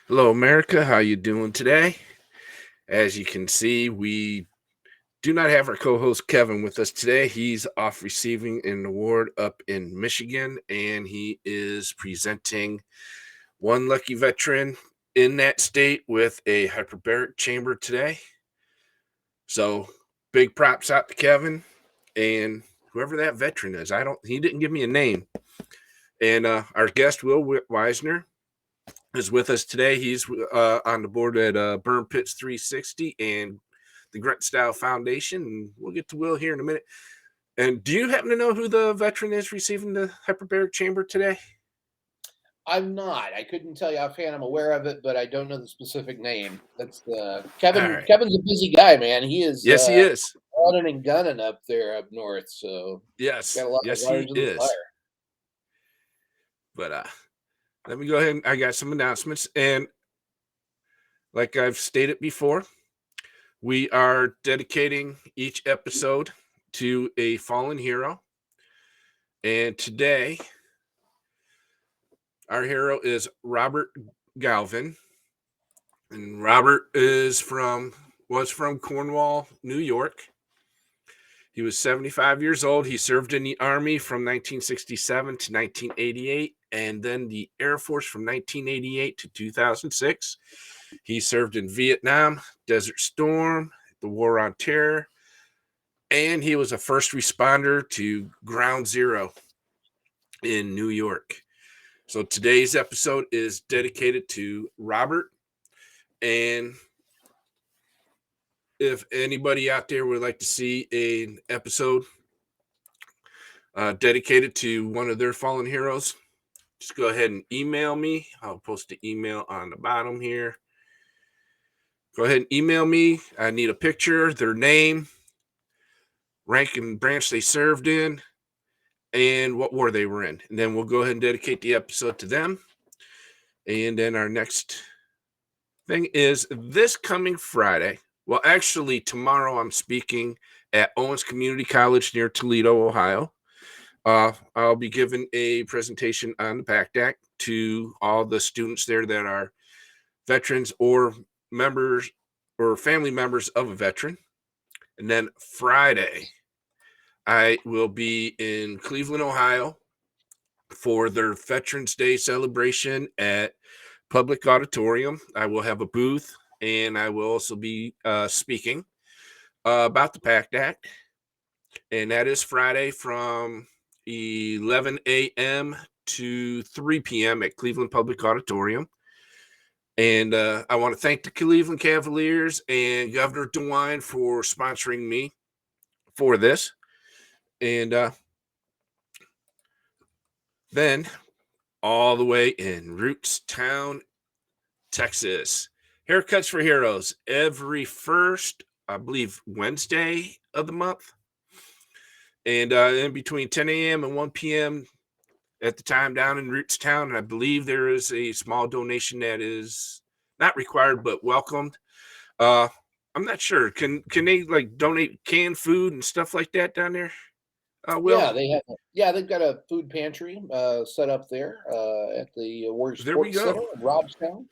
Hello, America. How you doing today? As you can see, we do not have our co-host Kevin with us today. He's off receiving an award up in Michigan, and he is presenting one lucky veteran in that state with a hyperbaric chamber today. So, big props out to Kevin and whoever that veteran is. He didn't give me a name. And our guest, Will Wisner, is with us today. He's on the board at Burn Pits 360 and the Gruntstyle Foundation. And we'll get to Will here in a minute. And do you happen to know who the veteran is receiving the hyperbaric chamber today? I'm not. I couldn't tell you offhand. I'm aware of it, but I don't know the specific name. That's All Kevin. right. Kevin's a busy guy, man. He is Yes, he is. running and gunning up there up north, so Yes. got a lot of Yes, he irons in the is. fire. But let me go ahead and I got some announcements. And like I've stated before, we are dedicating each episode to a fallen hero. And today, our hero is Robert Galvin. And Robert was from Cornwall, New York. He was 75 years old. He served in the Army from 1967 to 1988, and then the Air Force from 1988 to 2006. He served in Vietnam, Desert Storm, the War on Terror, and he was a first responder to Ground Zero in New York. So today's episode is dedicated to Robert. And if anybody out there would like to see an episode dedicated to one of their fallen heroes, just go ahead and email me. I'll post the email on the bottom here. Go ahead and email me. I need a picture, their name, rank and branch they served in, and what war they were in. And then we'll go ahead and dedicate the episode to them. And then our next thing is this coming Friday. Well, actually, tomorrow I'm speaking at Owens Community College near Toledo, Ohio. I'll be giving a presentation on the PACT Act to all the students there that are veterans or members or family members of a veteran. And then Friday, I will be in Cleveland, Ohio for their Veterans Day celebration at Public Auditorium. I will have a booth and I will also be speaking about the PACT Act. And that is Friday from 11 a.m. to 3 p.m. at Cleveland Public Auditorium. And I want to thank the Cleveland Cavaliers and Governor DeWine for sponsoring me for this. And then all the way in Rootstown, Texas. Haircuts for Heroes every first, I believe, Wednesday of the month. And in between 10 a.m. and 1 p.m. at the time down in Rootstown. And I believe there is a small donation that is not required but welcomed. I'm not sure. Can they like donate canned food and stuff like that down there? Will, Yeah, they have. Yeah, they've got a food pantry set up there at the Warrior there we Sports Center go. in Robstown.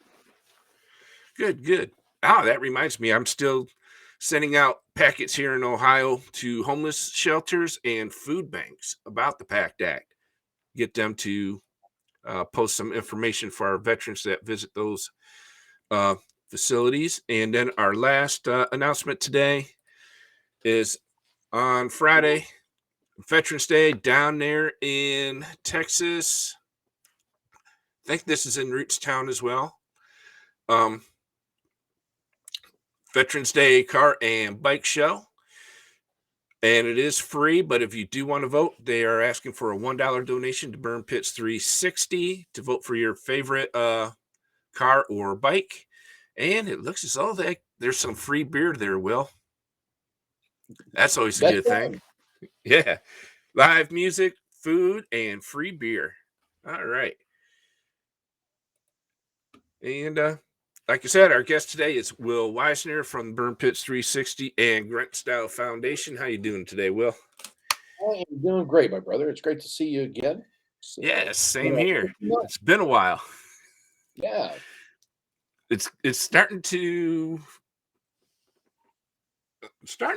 Good, good. Ah, that reminds me. I'm still sending out packets here in Ohio to homeless shelters and food banks about the PACT Act. Get them to post some information for our veterans that visit those uh, facilities. And then our last announcement today is on Friday, Veterans Day down there in Texas. I think this is in Rootstown as well. Veterans Day car and bike show. And it is free, but if you do want to vote, they are asking for a $1 donation to Burn Pits 360 to vote for your favorite car or bike. And it looks as though there's some free beer there, Will. That's always a That's good thing. right. Yeah. Live music, food, and free beer. All right. And like I said, our guest today is Will Wisner from Burn Pits 360 and Gruntstyle Foundation. How you doing today, Will? I am doing great, my brother. It's great to see you again. Yes, Been same a here. few months. It's been a while. Yeah. it's starting to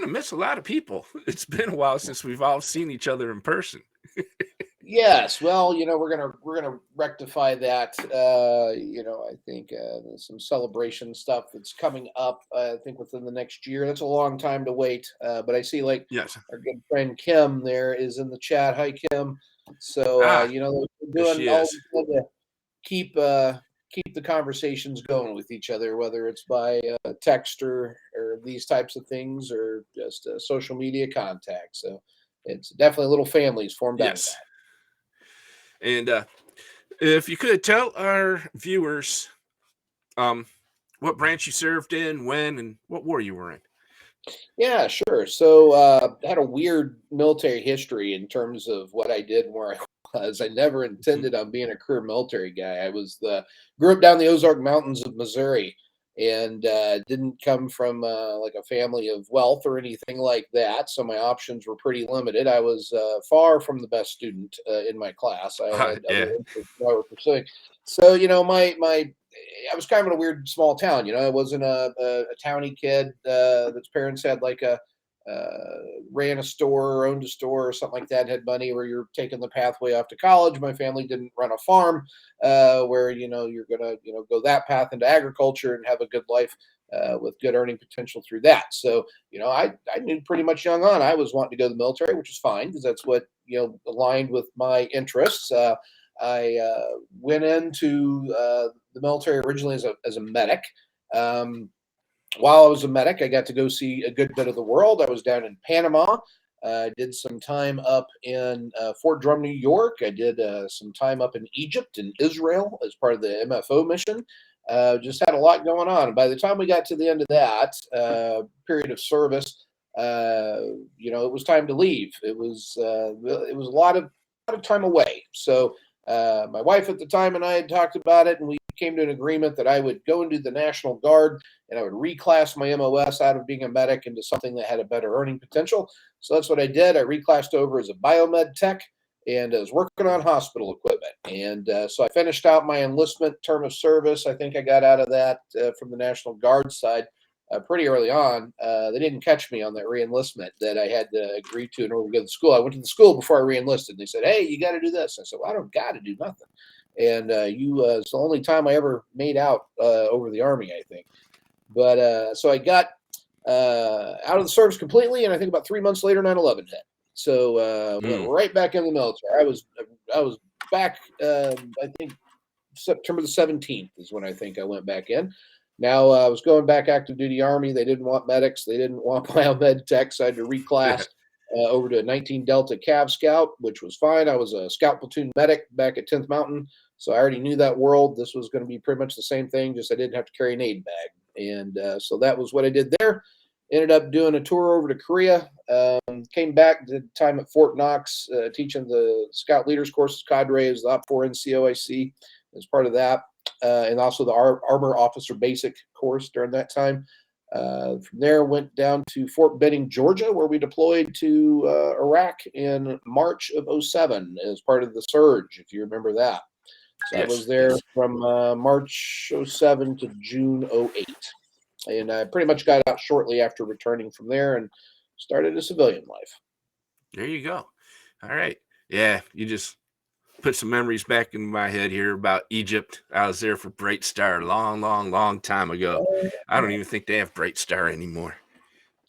miss a lot of people. It's been a while since we've all seen each other in person. Yes, well, we're gonna rectify that. I think there's some celebration stuff that's coming up. I think within the next year. That's a long time to wait. But I see like Yes. our good friend Kim there is in the chat. Hi, Kim. So Ah, we're yes, doing she all is. we can to keep the conversations going with each other, whether it's by text or these types of things, or just social media contact. So it's definitely little families formed out of Yes. And if you could tell our viewers um what branch you served in, when, and what war you were in. Yeah, sure. So I had a weird military history in terms of what I did and where I was. I never Mhm. intended on being a career military guy. Grew up down the Ozark Mountains of Missouri, and didn't come from like a family of wealth or anything like that. So my options were pretty limited. I was far from the best student in my class. I had other Yeah. interests that I were pursuing. So my I was kind of in a weird small town. I wasn't a towny kid that's parents had like ran a store, owned a store, or something like that. Had money where you're taking the pathway off to college. My family didn't run a farm where you're gonna go that path into agriculture and have a good life with good earning potential through that. So I knew pretty much young on I was wanting to go to the military, which is fine because that's what aligned with my interests. I went into the military originally as a medic. Um, while I was a medic, I got to go see a good bit of the world. I was down in Panama. Did some time up in Fort Drum, New York. I did some time up in Egypt and Israel as part of the MFO mission. Just had a lot going on. And by the time we got to the end of that period of service, it was time to leave. It was a lot of time away. So my wife at the time and I had talked about it, and we came to an agreement that I would go into the National Guard and I would reclass my MOS out of being a medic into something that had a better earning potential. So that's what I did. I reclassed over as a biomed tech and I was working on hospital equipment. And so I finished out my enlistment term of service. I think I got out of that from the National Guard side pretty early on. They didn't catch me on that reenlistment that I had to agree to in order to go to school. I went to the school before I reenlisted. They said, "Hey, you got to do this." I said, "Well, I don't got to do nothing." And it's the only time I ever made out over the Army, I think. But so I got out of the service completely, and I think about 3 months later, 9/11 hit. So went Mm. right back in the military. I was back. I think September the 17th is when I think I went back in. Now I was going back active duty Army. They didn't want medics. They didn't want biomed techs. So I had to reclass over to a 19 Delta Cav Scout, which was fine. I was a scout platoon medic back at 10th Mountain. So I already knew that world. This was going to be pretty much the same thing, just I didn't have to carry an aid bag. And so that was what I did there. Ended up doing a tour over to Korea. Came back, did time at Fort Knox, teaching the Scout Leaders courses, cadre as the OP4 NCOIC as part of that, and also the Armor Officer Basic course during that time. From there, went down to Fort Benning, Georgia, where we deployed to Iraq in March of '07 as part of the surge, if you remember that. So I was Yes. there Yes. from March '07 to June '08. And I pretty much got out shortly after returning from there and started a civilian life. There you go. All right. Yeah, you just put some memories back in my head here about Egypt. I was there for Bright Star a long, long, long time ago. I don't even think they have Bright Star anymore.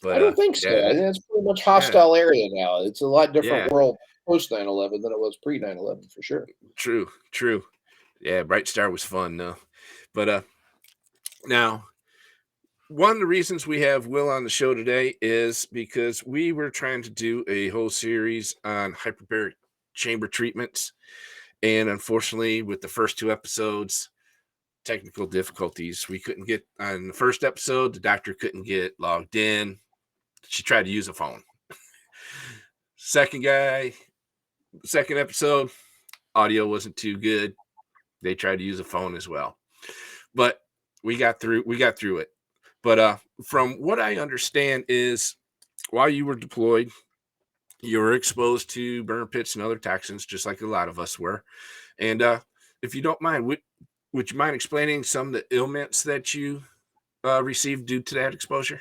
But I don't think so. I yeah, think it's pretty much yeah, hostile area now. It's a lot different yeah. world post 9/11 than it was pre 9/11 for sure. True, true. Yeah, Bright Star was fun though. But now one of the reasons we have Will on the show today is because we were trying to do a whole series on hyperbaric chamber treatments. And unfortunately, with the first two episodes, technical difficulties. We couldn't get on the first episode, the doctor couldn't get logged in. She tried to use a phone. Second guy, second episode, audio wasn't too good. They tried to use a phone as well. But we got through it. But from what I understand is while you were deployed, you were exposed to burn pits and other toxins, just like a lot of us were. And if you don't mind, Would you mind explaining some of the ailments that you received due to that exposure?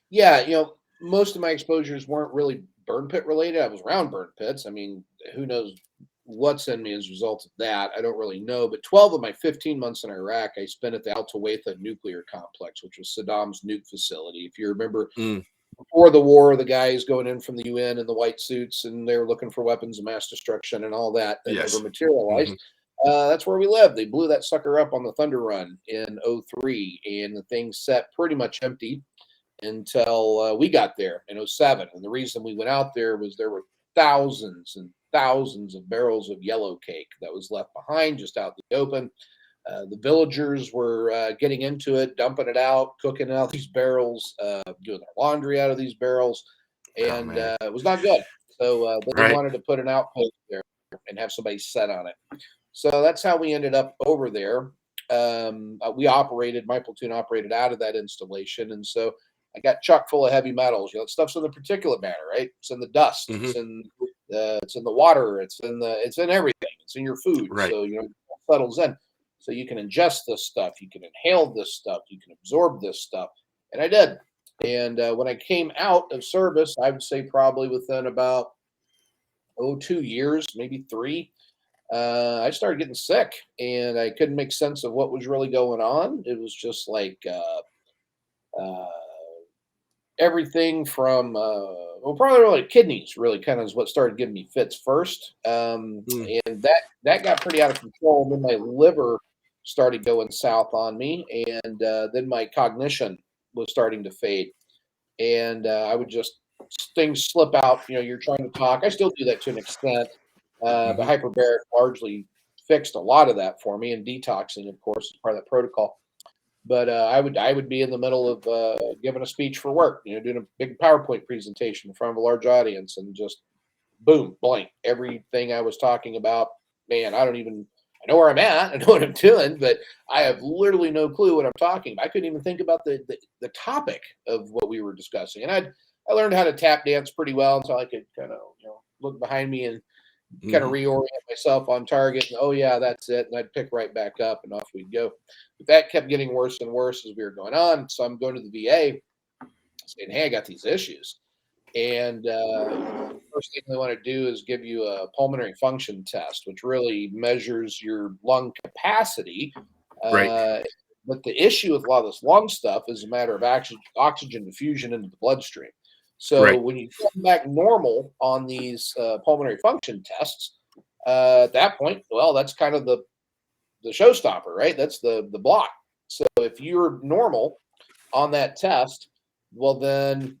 Yeah, most of my exposures weren't really burn pit related. I was around burn pits. I mean, who knows what's in me as a result of that? I don't really know. But 12 of my 15 months in Iraq, I spent at the Al Tawatha nuclear complex, which was Saddam's nuke facility. If you remember, Mm, before the war, the guys going in from the UN in the white suits, and they were looking for weapons of mass destruction and all that that never yes. materialized. Hmm. That's where we lived. They blew that sucker up on the Thunder Run in '03, and the thing set pretty much empty until we got there in '07. And the reason we went out there was there were thousands and thousands of barrels of yellow cake that was left behind just out in the open. The villagers were getting into it, dumping it out, cooking out these barrels, doing their laundry out of these barrels, Oh and man. it was not good. So they Right. wanted to put an outpost there and have somebody set on it. So that's how we ended up over there. My platoon operated out of that installation, and so I got chock full of heavy metals. Stuff's in the particulate matter, right? It's in the dust. Hmm. It's in the water. It's in everything. It's in your food. Right. So it settles in. So you can ingest this stuff. You can inhale this stuff. You can absorb this stuff, and I did. And when I came out of service, I would say probably within about 2 years, maybe three, I started getting sick, and I couldn't make sense of what was really going on. It was just like uh, everything from probably really kidneys really kind of is what started giving me fits first, Mm, and that got pretty out of control. And then my liver started going south on me, and then my cognition was starting to fade, and I would just things slip out. You're trying to talk. I still do that to an extent. The hmm. hyperbaric largely fixed a lot of that for me, and detoxing, of course, is part of that protocol. But I would be in the middle of giving a speech for work, doing a big PowerPoint presentation in front of a large audience, and just boom, blank. Everything I was talking about, man, I know where I'm at, I know what I'm doing, but I have literally no clue what I'm talking about. I couldn't even think about the topic of what we were discussing. And I learned how to tap dance pretty well until I could kind of, look behind me and kind of Hmm. reorient myself on target. And oh yeah, that's it. And I'd pick right back up and off we'd go. But that kept getting worse and worse as we were going on. So I'm going to the VA saying, hey, I got these issues. And first thing they want to do is give you a pulmonary function test, which really measures your lung capacity. Right. Uh, but the issue with a lot of this lung stuff is a matter of oxygen diffusion into the bloodstream. So Right. when you come back normal on these pulmonary function tests, at that point, well, that's kind of the showstopper, right? That's the block. So if you're normal on that test, well, then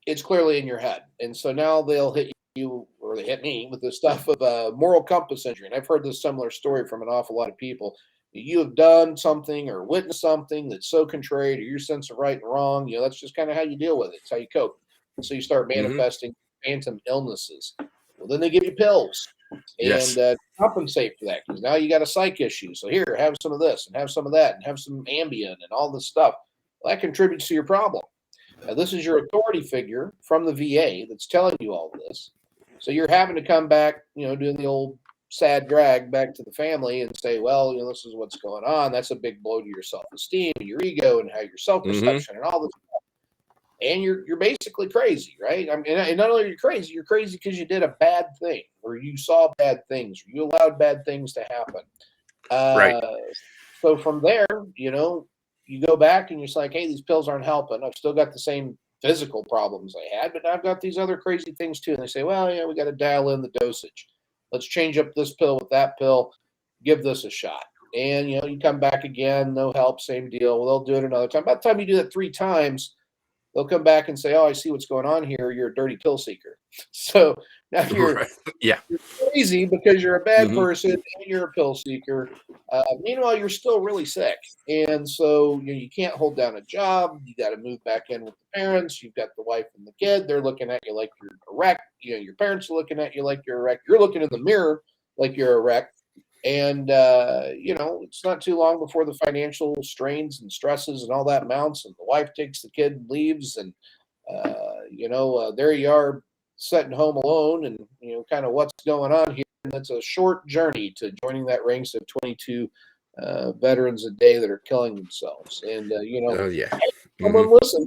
it's clearly in your head. And so now they'll hit you, or they hit me with this stuff of a moral compass injury. And I've heard this similar story from an awful lot of people. You have done something or witnessed something that's so contrary to your sense of right and wrong. That's just kind of how you deal with it. It's how you cope. And so you start Hmm. manifesting phantom illnesses. Well, then they give you pills and Yes. compensate for that because now you got a psych issue. So here, have some of this and have some of that and have some Ambien and all this stuff. Well, that contributes to your problem. Now, this is your authority figure from the VA that's telling you all this. So you're having to come back, doing the old sad drag back to the family and say, well, this is what's going on. That's a big blow to your self esteem and your ego and how your self Hmm. perception and all this. And you're basically crazy, right? I mean, and not only are you crazy because you did a bad thing or you saw bad things or you allowed bad things to happen. Right. Uh, so from there, you go back and you're just like, hey, these pills aren't helping. I've still got the same physical problems I had, but I've got these other crazy things too. And they say, well, yeah, we got to dial in the dosage. Let's change up this pill with that pill. Give this a shot. And you come back again, no help, same deal. Well, they'll do it another time. By the time you do it three times, they'll come back and say, oh, I see what's going on here. You're a dirty pill seeker. So now Right. Yeah. you're crazy because you're a bad Hmm. person and you're a pill seeker. Meanwhile, you're still really sick, and so you can't hold down a job. You got to move back in with the parents. You've got the wife and the kid. They're looking at you like you're a wreck. Your parents are looking at you like you're a wreck. You're looking in the mirror like you're a wreck. And it's not too long before the financial strains and stresses and all that mounts, and the wife takes the kid and leaves, and there you are sitting home alone, and kind of what's going on here. that's a short journey to joining that ranks of 22 veterans a day that are killing themselves. And Oh yeah. someone Hmm. listen,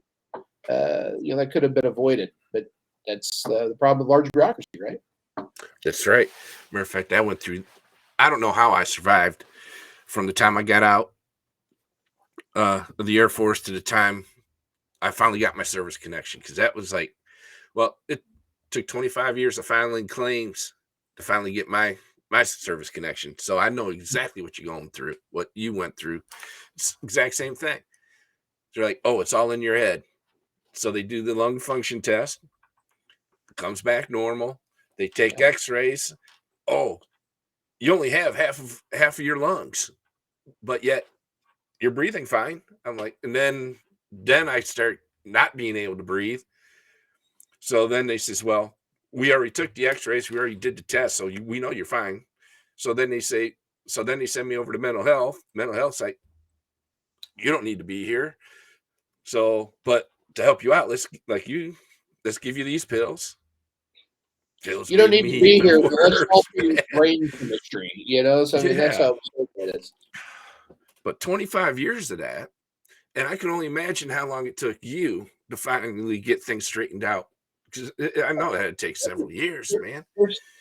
that could have been avoided, but that's the problem with large bureaucracy, right? That's right. Matter of fact, I went through. I don't know how I survived from the time I got out of the Air Force to the time I finally got my service connection, because that was like, well, it took 25 years of filing claims to finally get my service connection. So I know exactly what you're going through, what you went through. It's the exact same thing. They're like, oh, it's all in your head. So they do the lung function test, comes back normal. They take Yeah. X-rays. Oh, you only have half of your lungs, but yet you're breathing fine. I'm like, and then I start not being able to breathe. So then they says, well, we already took the X-rays, we already did the test, so we know you're fine. So then they say, so then they send me over to mental health. Mental health's like, you don't need to be here. So, but to help you out, let's give you these pills. Pills You don't made need to me be even here, but let's worse, alter your man. brain chemistry. So I mean, that's Yeah. how it is. But 25 years of that, and I can only imagine how long it took you to finally get things straightened out. Because I know that it takes several years, They're, man.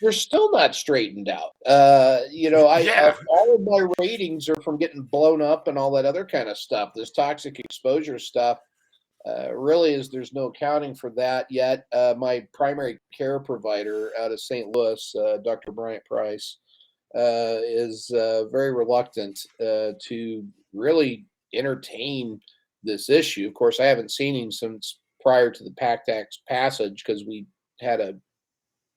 they're still not straightened out. I Yeah. all of my ratings are from getting blown up and all that other kind of stuff. This toxic exposure stuff really is. There's no accounting for that yet. My primary care provider out of St. Louis, Dr. Bryant Price, is very reluctant to really entertain this issue. Of course, I haven't seen him since prior to the PACT Act's passage because we had a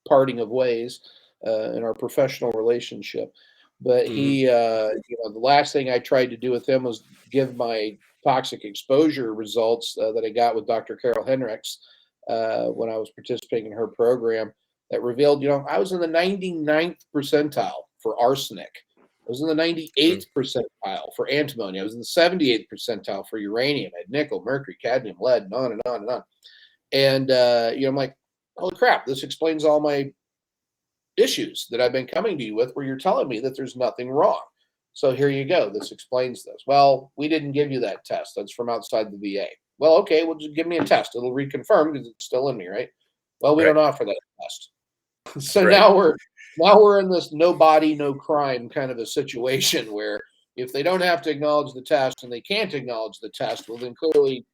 parting of ways in our professional relationship. But Hmm. the last thing I tried to do with him was give my toxic exposure results that I got with Dr. Carol Henricks when I was participating in her program that revealed, I was in the 99th percentile for arsenic. I was in the 98th percentile for antimony. I was in the 78th percentile for uranium. I had nickel, mercury, cadmium, lead, and on and on and on. And I'm like, holy crap, this explains all my issues that I've been coming to you with, where you're telling me that there's nothing wrong. So here you go. This explains this. Well, we didn't give you that test. That's from outside the VA. Well, okay, well, just give me a test. It'll reconfirm because it's still in me, right? Well, we Right. don't offer that test. So Right. now we're in this no body, no crime kind of a situation where if they don't have to acknowledge the test and they can't acknowledge the test, well, then clearly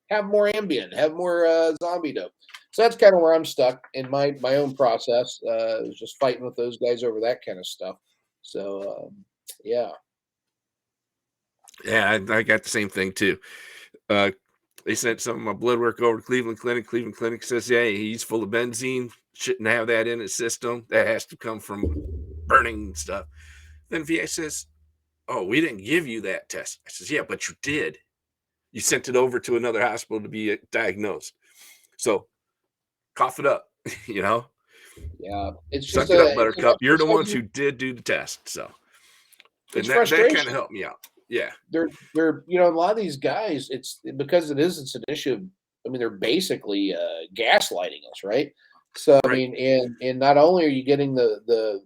have more Ambien, have more zombie dope. So that's kind of where I'm stuck in my own process. Is just fighting with those guys over that kind of stuff. So yeah, Yeah, I got the same thing too. Uh, they sent some of my blood work over to Cleveland Clinic. Cleveland Clinic says, yeah, he's full of benzene. Shouldn't have that in his system. That has to come from burning stuff. Then VA says, oh, we didn't give you that test. I says, yeah, but you did. You sent it over to another hospital to be diagnosed. So cough it up, you know, yeah. It's just suck it up, it's an Buttercup. You're the ones exercise. who did do the test. So, It's and that kind of frustration. helped me out. Yeah. They're a lot of these guys. It's because it's an issue. I mean, they're basically gaslighting us, right? So I Right. mean, and not only are you getting the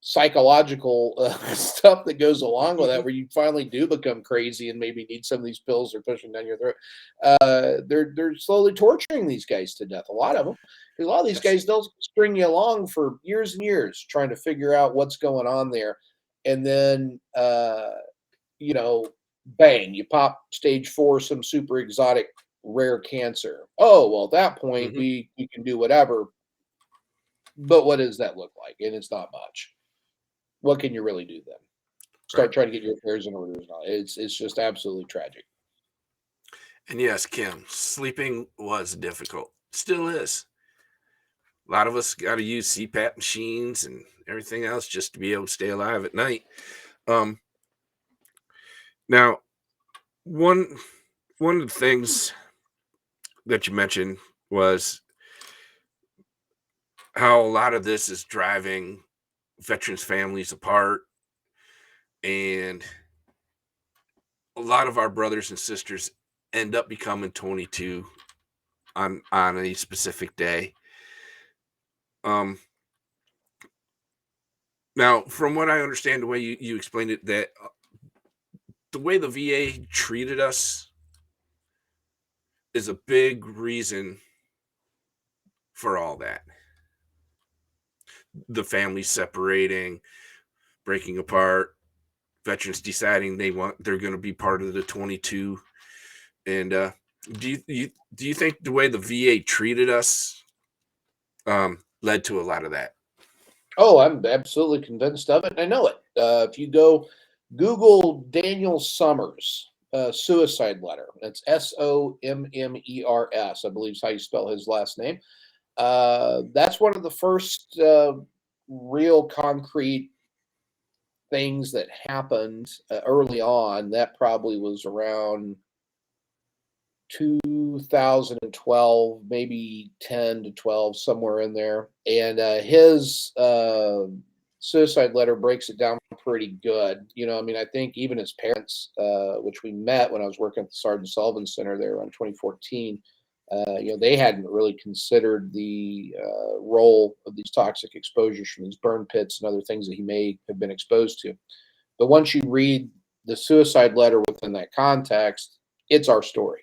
psychological stuff that goes along with that, where you finally do become crazy and maybe need some of these pills they're pushing down your throat. They're slowly torturing these guys to death. A lot of them, because a lot of these Yes. guys they'll string you along for years and years trying to figure out what's going on there, and then bang, you pop stage 4, some super exotic rare cancer. Oh, well, at that point, Hmm. we can do whatever. But what does that look like? And it's not much. What can you really do then? Right. Start trying to get your affairs in order. It's just absolutely tragic. And yes, Kim, sleeping was difficult. Still is. A lot of us got to use CPAP machines and everything else just to be able to stay alive at night. Um, Now, one one of the things that you mentioned was how a lot of this is driving veterans families apart, and a lot of our brothers and sisters end up becoming 22 on a specific day. um Now, from what I understand, the way you explained it, that the way the VA treated us is a big reason for all that. The family separating, breaking apart, veterans deciding they're going to be part of the 22. And do you think the way the VA treated us led to a lot of that? Oh, I'm absolutely convinced of it. And I know it. If you go Google Daniel Summers suicide letter, that's Sommers, I believe is how you spell his last name. That's one of the first real concrete things that happened early on. That probably was around 2012, maybe 10 to 12, somewhere in there. And his suicide letter breaks it down pretty good. I mean, I think even his parents, which we met when I was working at the Sergeant Sullivan Center there around 2014, they hadn't really considered the role of these toxic exposures from these burn pits and other things that he may have been exposed to. But once you read the suicide letter within that context, it's our story.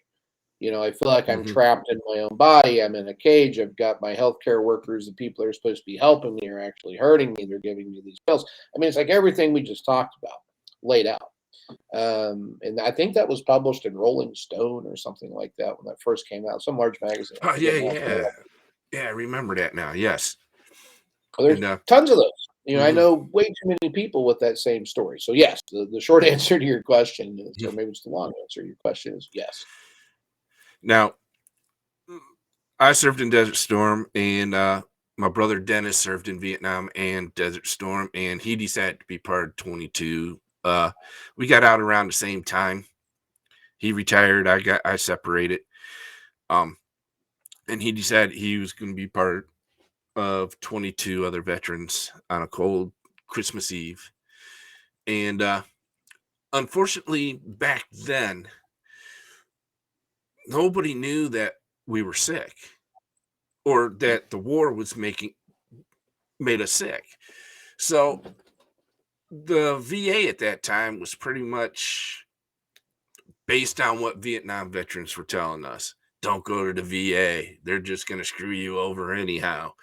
I feel like I'm Hmm. trapped in my own body. I'm in a cage. I've got my healthcare workers, the people that are supposed to be helping me, are actually hurting me. They're giving me these pills. I mean, it's like everything we just talked about laid out. And I think that was published in Rolling Stone or something like that when that first came out, some large magazine. I Oh forget yeah, now. yeah, yeah. I remember that now. Yes, Well, there's and tons of those. I mhm, know way too many people with that same story. So yes, the short answer to your question is, mhm. or maybe it's the long answer to your question is yes. Now I served in Desert Storm, and my brother Dennis served in Vietnam and Desert Storm, and he decided to be part of 22. We got out around the same time. He retired. I separated. Um, and he decided he was going to be part of 22 other veterans on a cold Christmas Eve. And unfortunately, back then, nobody knew that we were sick or that the war was made us sick. So the VA at that time was pretty much based on what Vietnam veterans were telling us. Don't go to the VA. They're just going to screw you over anyhow.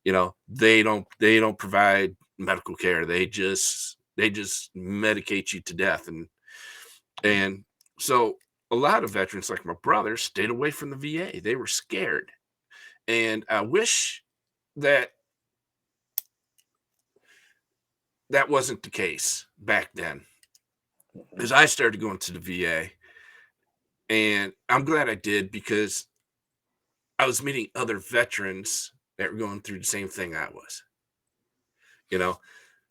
They don't provide medical care. They just medicate you to death. And so a lot of veterans like my brother stayed away from the VA. They were scared. And I wish that that wasn't the case back then, Mhm. because I started going to the VA, and I'm glad I did because I was meeting other veterans that were going through the same thing I was. You know,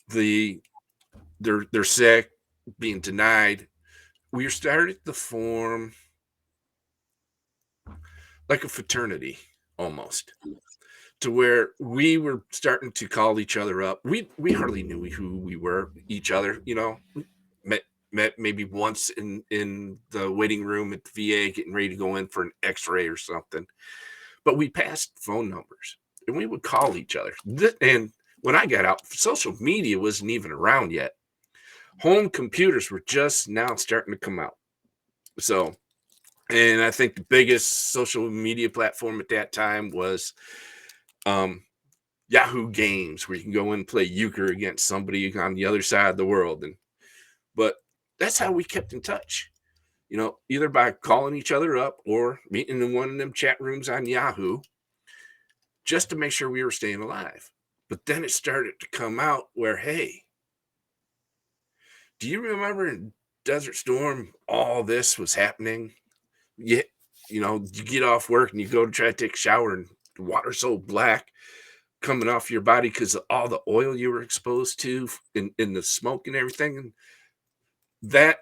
the they're sick, being denied. We started to form like a fraternity almost, to where we were starting to call each other up. We hardly knew who we were, each other. Met met maybe once in the waiting room at the VA, getting ready to go in for an X-ray or something. But we passed phone numbers and we would call each other. And when I got out, social media wasn't even around yet. Home computers were just now starting to come out. So, and I think the biggest social media platform at that time was um, Yahoo Games, where you can go and play euchre against somebody on the other side of the world. But that's how we kept in touch. Either by calling each other up or meeting in one of them chat rooms on Yahoo, just to make sure we were staying alive. But then it started to come out where, hey, do you remember in Desert Storm all this was happening? Yeah, you get off work and you go to try to take a shower and the water's so black coming off your body because of all the oil you were exposed to in the smoke and everything. And that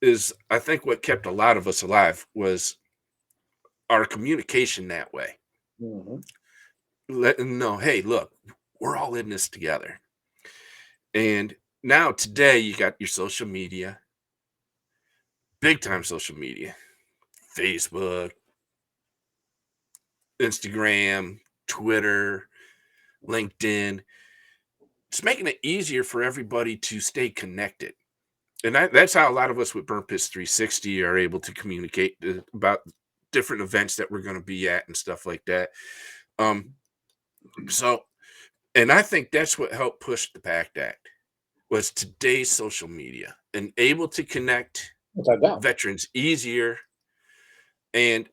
is, I think, what kept a lot of us alive was our communication that way. Mhm. Let them know, hey, look, we're all in this together. And now today you got your social media, big time social media, Facebook, Instagram, Twitter, LinkedIn. it's making it easier for everybody to stay connected. And that's how a lot of us with Burn Pits 360 are able to communicate about different events that we're going to be at and stuff like that. Um, so, and I think that's what helped push the PACT Act was today's social media and able to connect Without doubt. veterans easier. And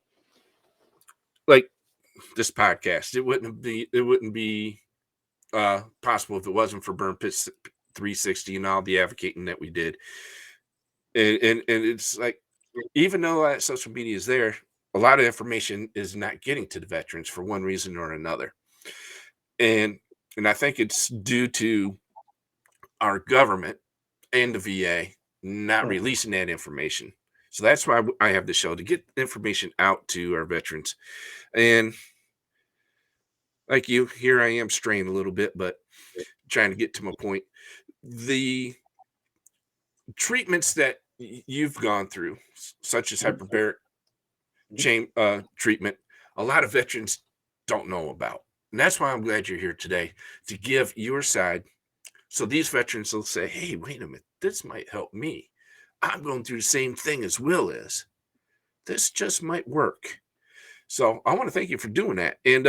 like this podcast, it wouldn't be possible if it wasn't for Burn Pits 360 and all the advocating that we did. And it's like, even though that social media is there, a lot of information is not getting to the veterans for one reason or another. And I think it's due to our government and the VA not Mhm. releasing that information. So that's why I have the show to get information out to our veterans. And like you, here I am straying a little bit, but trying to get to my point. The treatments that you've gone through, such as hyperbaric Mhm. chain treatment, a lot of veterans don't know about. And that's why I'm glad you're here today to give your side. So these veterans will say, hey, wait a minute, this might help me. I'm going through the same thing as Will is. This just might work. So I want to thank you for doing that. And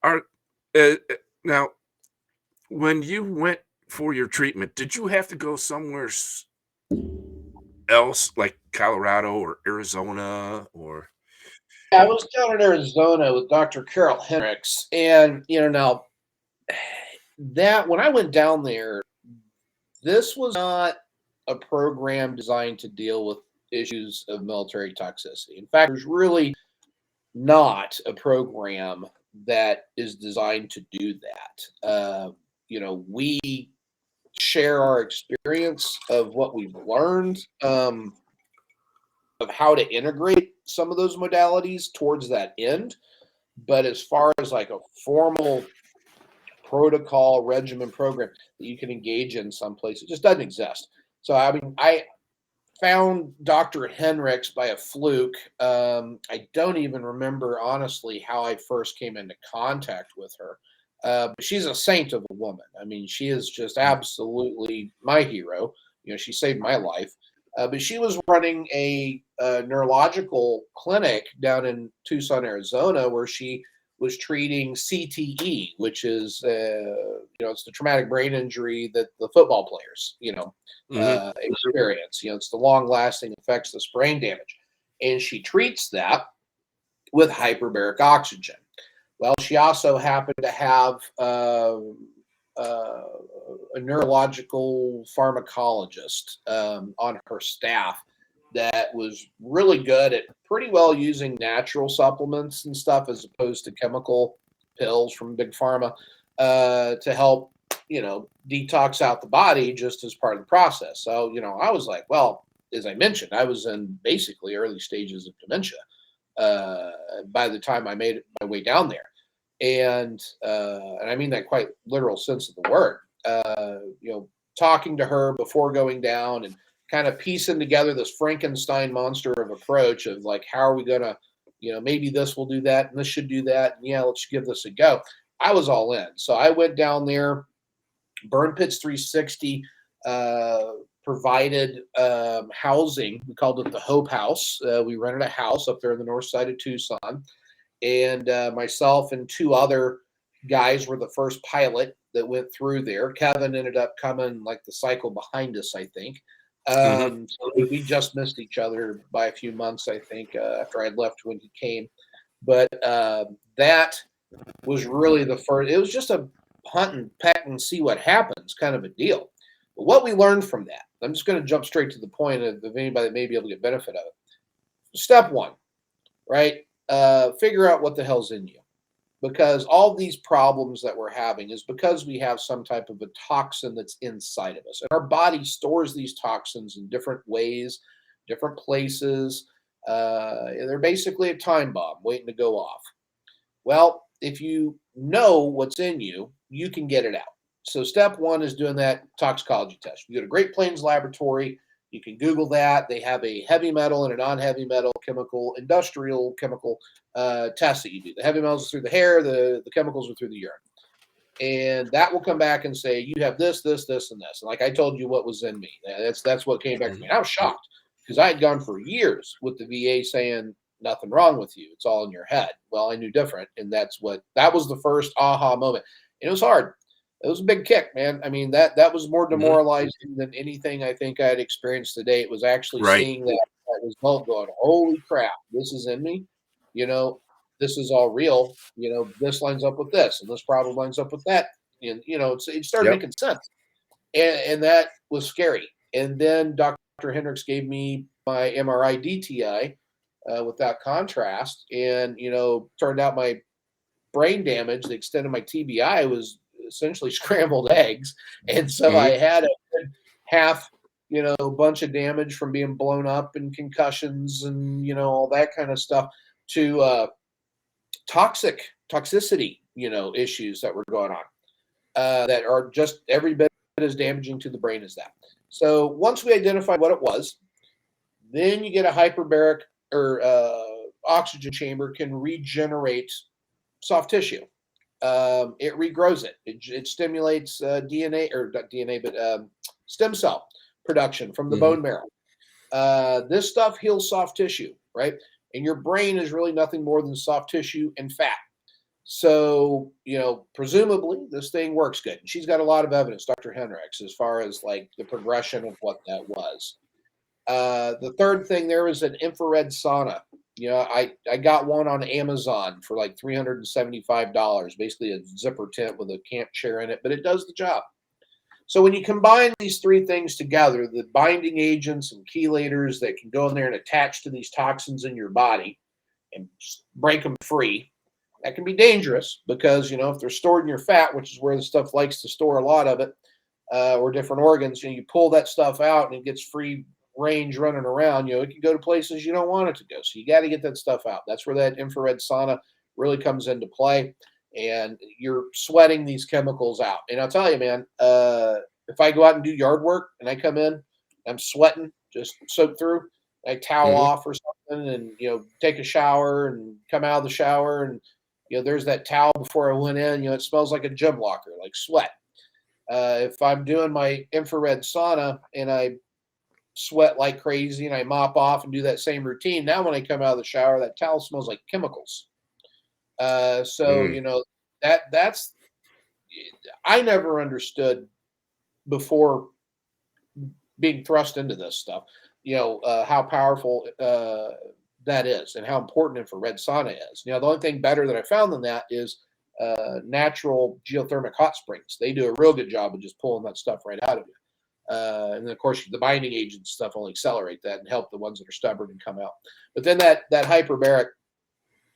our now, when you went for your treatment, did you have to go somewhere else, like Colorado or Arizona, or? I was down in Arizona with Dr. Carol Hendricks, and now that when I went down there, this was not a program designed to deal with issues of military toxicity. In fact, there's really not a program that is designed to do that. We share our experience of what we've learned, of how to integrate some of those modalities towards that end. But as far as like a formal protocol regimen program that you can engage in someplace, it just doesn't exist. So I mean, I found Dr. Henricks by a fluke. I don't even remember honestly how I first came into contact with her. But she's a saint of a woman. I mean, she is just absolutely my hero. She saved my life. But she was running a neurological clinic down in Tucson, Arizona, where she was treating CTE, which is it's the traumatic brain injury that the football players Mhm. experience. It's the long lasting effects of this brain damage. And she treats that with hyperbaric oxygen. Well, she also happened to have uh, a neurological pharmacologist on her staff that was really good at pretty well using natural supplements and stuff as opposed to chemical pills from big pharma to help detox out the body just as part of the process. So I was like, well, as I mentioned, I was in basically early stages of dementia uh, by the time I made my way down there, and I mean that quite literal sense of the word. Talking to her before going down and kind of piecing together this Frankenstein monster of approach of like, how are we gonna, maybe this will do that and this should do that, and yeah, let's give this a go. I was all in, so I went down there. Burn Pits 360 uh, provided housing. We called it the Hope House. We rented a house up there in the north side of Tucson, and myself and two other guys were the first pilot that went through there. Kevin ended up coming like the cycle behind us, I think. Mhm. So we just missed each other by a few months, I think, after I left when he came. But that was really the first. It was just a hunt and peck and see what happens kind of a deal. But what we learned from that, I'm just going to jump straight to the point of anybody that may be able to get benefit of it. Step one, right? Figure out what the hell's in you. Because all these problems that we're having is because we have some type of a toxin that's inside of us. And our body stores these toxins in different ways, different places. They're basically a time bomb waiting to go off. Well, if you know what's in you, you can get it out. So step one is doing that toxicology test. You go to Great Plains Laboratory. You can Google that. They have a heavy metal and a non-heavy metal chemical, industrial chemical test that you do. The heavy metals are through the hair. The chemicals are through the urine. And that will come back and say, you have this, this, this, and this. And like I told you what was in me. That's what came back to me. And I was shocked because I had gone for years with the VA saying nothing wrong with you. It's all in your head. Well, I knew different. And that was the first aha moment. And it was hard. It was a big kick, man. I mean, that was more demoralizing than anything I think I had experienced today. It was actually Right. seeing that result going, holy crap, this is in me. You know, this is all real. This lines up with this, and this problem lines up with that. And, it started Yep. making sense. And that was scary. And then Dr. Hendricks gave me my MRI DTI without contrast. And, turned out my brain damage, the extent of my TBI was essentially scrambled eggs. And so I Mm-hmm. had a good half, bunch of damage from being blown up and concussions and, all that kind of stuff to toxicity, issues that were going on that are just every bit as damaging to the brain as that. So once we identified what it was, then you get a hyperbaric or oxygen chamber can regenerate soft tissue. It regrows it. It stimulates DNA or not DNA, but stem cell production from the Mm-hmm. bone marrow. This stuff heals soft tissue, right? And your brain is really nothing more than soft tissue and fat. So, presumably this thing works good. And she's got a lot of evidence, Dr. Henricks, as far as like the progression of what that was. The third thing there was an infrared sauna. I got one on Amazon for like $375, basically a zipper tent with a camp chair in it, but it does the job. So when you combine these three things together, the binding agents and chelators that can go in there and attach to these toxins in your body and break them free, that can be dangerous because, if they're stored in your fat, which is where the stuff likes to store a lot of it, or different organs, you pull that stuff out and it gets free range running around, it can go to places you don't want it to go. So you got to get that stuff out. That's where that infrared sauna really comes into play. And you're sweating these chemicals out. And I'll tell you, man, if I go out and do yard work and I come in, I'm sweating, just soaked through, I towel Mm-hmm. off or something and, take a shower and come out of the shower and, there's that towel before I went in, it smells like a gym locker, like sweat. If I'm doing my infrared sauna and I sweat like crazy and I mop off and do that same routine, now when I come out of the shower, that towel smells like chemicals. So, that's, I never understood before being thrust into this stuff, how powerful that is and how important infrared sauna is. The only thing better that I found than that is natural geothermic hot springs. They do a real good job of just pulling that stuff right out of you. And then, of course, the binding agent stuff will accelerate that and help the ones that are stubborn and come out. But then that hyperbaric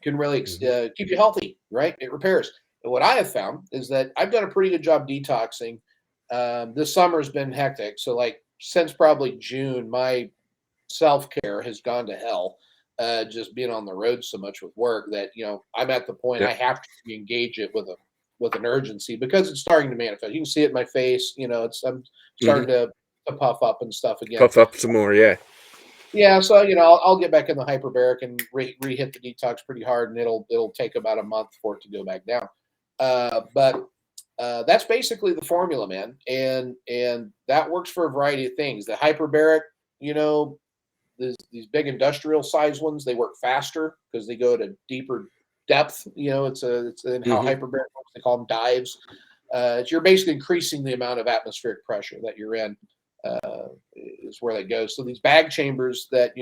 can really keep you healthy, right? It repairs. And what I have found is that I've done a pretty good job detoxing. This summer has been hectic. So, like, since probably June, my self-care has gone to hell. Just being on the road so much with work that, I'm at the point I Yep. have to engage it with an urgency because it's starting to manifest. You can see it in my face. I'm Mm-hmm. starting to puff up and stuff again. Puff up some more. Yeah. Yeah, so I'll get back in the hyperbaric and re-hit the detox pretty hard, and it'll take about a month for it to go back down. But that's basically the formula, man, and that works for a variety of things. The hyperbaric, these big industrial size ones, they work faster because they go to deeper depth. It's in how Mm-hmm. hyperbaric works. They call them dives. You're basically increasing the amount of atmospheric pressure that you're in. Is where that goes. So these bag chambers that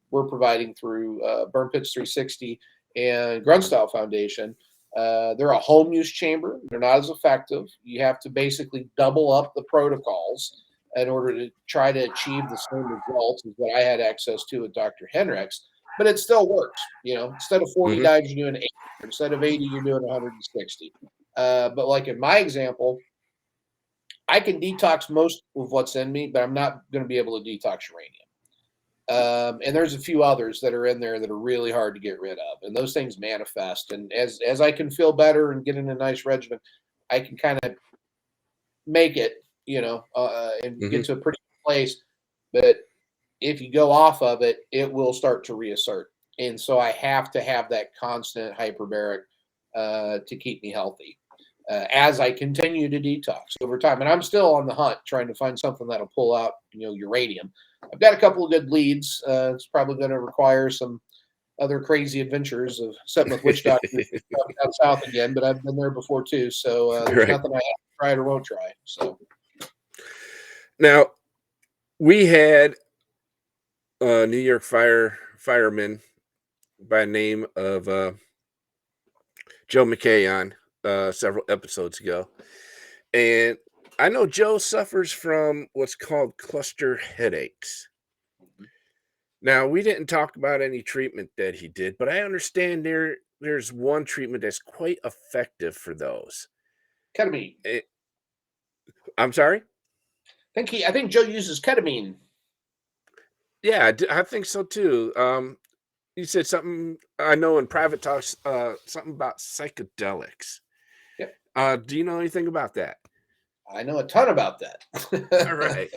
we're providing through Burn Pits 360 and Gruntstyle Foundation, they're a home use chamber. They're not as effective. You have to basically double up the protocols in order to try to achieve the same results as what I had access to with Dr. Henricks. But it still works. Instead of 40 Mm-hmm. dives, you're doing 80. Instead of 80, you're doing 160. But like in my example, I can detox most of what's in me, but I'm not going to be able to detox uranium. And there's a few others that are in there that are really hard to get rid of, and those things manifest. And as I can feel better and get in a nice regimen, I can kind of make it, and Mm-hmm. get to a pretty good place. But if you go off of it, it will start to reassert. And so I have to have that constant hyperbaric to keep me healthy. as I continue to detox over time. And I'm still on the hunt trying to find something that'll pull out, uranium. I've got a couple of good leads. It's probably going to require some other crazy adventures of sitting with witch doctors out south again, but I've been there before too. So there's nothing I haven't tried or won't try. So now we had a New York fireman by the name of Joe McKay on several episodes ago. And I know Joe suffers from what's called cluster headaches. Now, we didn't talk about any treatment that he did, but I understand there's one treatment that's quite effective for those. ketamine. I'm sorry? I think Joe uses ketamine. Yeah, I think so too. You said something I know in private talks, something about psychedelics. Yep. Do you know anything about that? I know a ton about that. All right.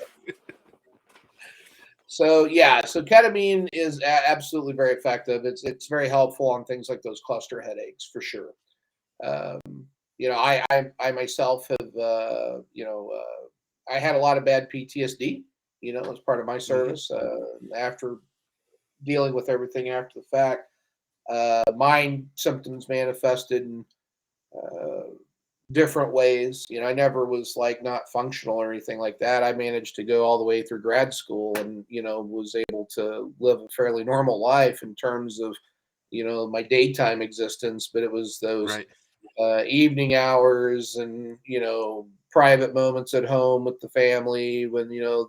So ketamine is absolutely very effective. It's very helpful on things like those cluster headaches for sure. Um, I myself have I had a lot of bad PTSD. As part of my service after dealing with everything after the fact. Mind symptoms manifested in different ways. I never was like not functional or anything like that. I managed to go all the way through grad school and, was able to live a fairly normal life in terms of, my daytime existence, but it was those evening hours and, private moments at home with the family when, you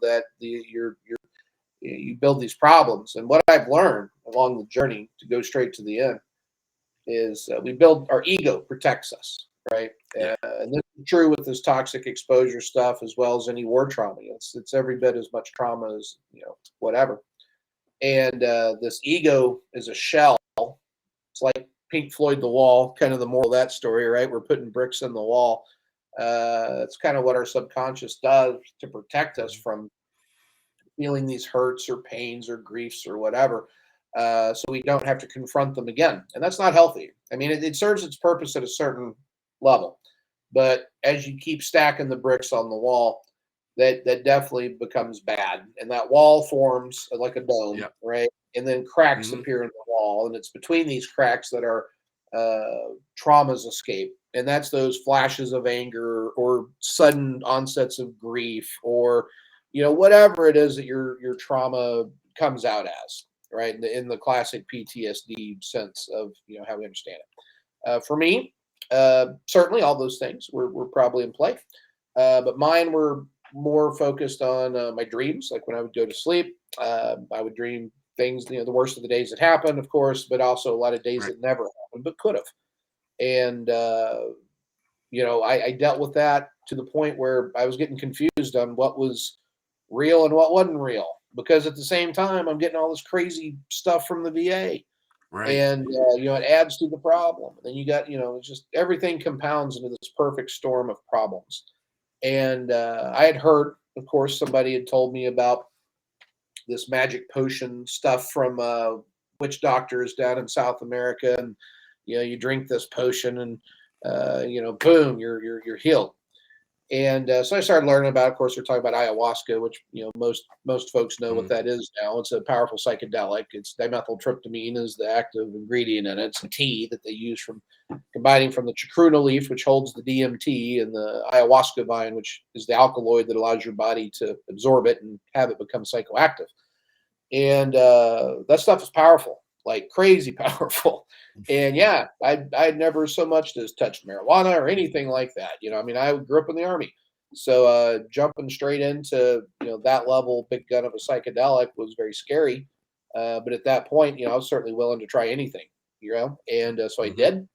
build these problems. And what I've learned along the journey to go straight to the end is we build our ego protects us, right? Yeah. And this is true with this toxic exposure stuff as well as any war trauma. It's every bit as much trauma as whatever. And this ego is a shell. It's like Pink Floyd, The Wall, kind of the moral of that story, right? We're putting bricks in the wall. It's kind of what our subconscious does to protect us from feeling these hurts or pains or griefs or whatever, so we don't have to confront them again. And that's not healthy. I mean, it serves its purpose at a certain level, but as you keep stacking the bricks on the wall, that definitely becomes bad, and that wall forms like a dome, right? And then cracks appear in the wall, and it's between these cracks that our traumas escape, and that's those flashes of anger or sudden onsets of grief or whatever it is that your trauma comes out as, right? In the classic PTSD sense of how we understand it. For me, certainly all those things were probably in play, but mine were more focused on my dreams. Like when I would go to sleep, I would dream things, the worst of the days that happened, of course, but also a lot of days that never happened but could have. And I dealt with that to the point where I was getting confused on what was real and what wasn't real, because at the same time I'm getting all this crazy stuff from the VA, and it adds to the problem. And then you got it's just everything compounds into this perfect storm of problems. And I had heard, of course, somebody had told me about this magic potion stuff from witch doctors down in South America, and you drink this potion and boom, you're healed. And so I started learning about, of course, we're talking about ayahuasca, which most folks know what that is now. It's a powerful psychedelic. It's dimethyltryptamine is the active ingredient in it. It's a tea that they use from combining from the chacruna leaf, which holds the DMT, and the ayahuasca vine, which is the alkaloid that allows your body to absorb it and have it become psychoactive. And that stuff is powerful, like crazy powerful. And yeah, I'd never so much as touched marijuana or anything like that. I mean, I grew up in the Army. So jumping straight into, that level, big gun of a psychedelic was very scary. But at that point, I was certainly willing to try anything, and so I did.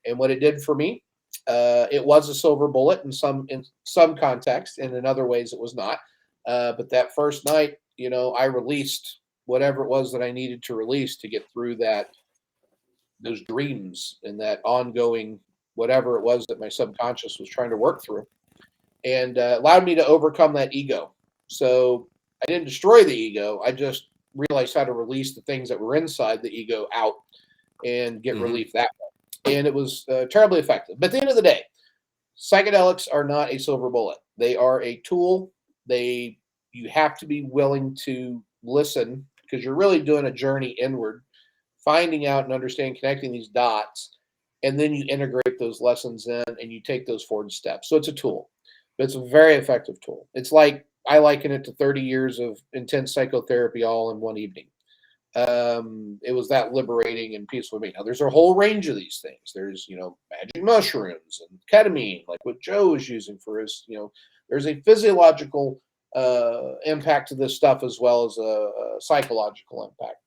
And what it did for me, it was a silver bullet in some context, and in other ways it was not. But that first night, I released whatever it was that I needed to release to get through those dreams and that ongoing whatever it was that my subconscious was trying to work through, and allowed me to overcome that ego. So I didn't destroy the ego. I just realized how to release the things that were inside the ego out and get relief that way. And it was terribly effective. But at the end of the day, Psychedelics are not a silver bullet. They are a tool. You have to be willing to listen because you're really doing a journey inward, finding out and understanding, connecting these dots, and then you integrate those lessons in and you take those forward steps. So it's a tool, but it's a very effective tool. It's like I liken it to 30 years of intense psychotherapy all in one evening. It was that liberating and peaceful to me. Now, there's a whole range of these things. There's, magic mushrooms and ketamine, like what Joe is using for his, there's a physiological impact to this stuff as well as a psychological impact.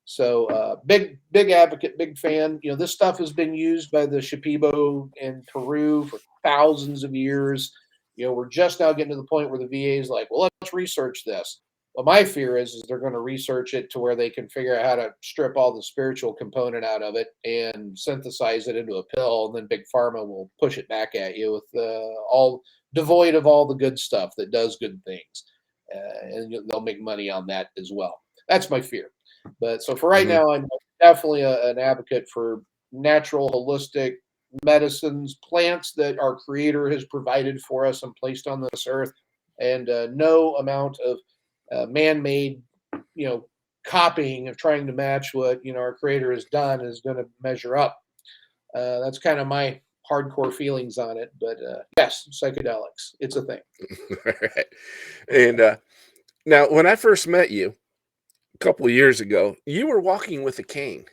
So, big advocate, big fan. This stuff has been used by the Shipibo in Peru for thousands of years. We're just now getting to the point where the VA is like, well, let's research this. Well, my fear is they're going to research it to where they can figure out how to strip all the spiritual component out of it and synthesize it into a pill, and then big pharma will push it back at you with all devoid of all the good stuff that does good things, and they'll make money on that as well. That's my fear. But so for right Mhm. now, I'm definitely an advocate for natural, holistic medicines, plants that our Creator has provided for us and placed on this earth, and no amount of man-made, you know, copying of trying to match what our Creator has done is going to measure up. That's kind of my hardcore feelings on it. But yes, psychedelics, it's a thing. Right. And now, when I first met you a couple of years ago, you were walking with a cane.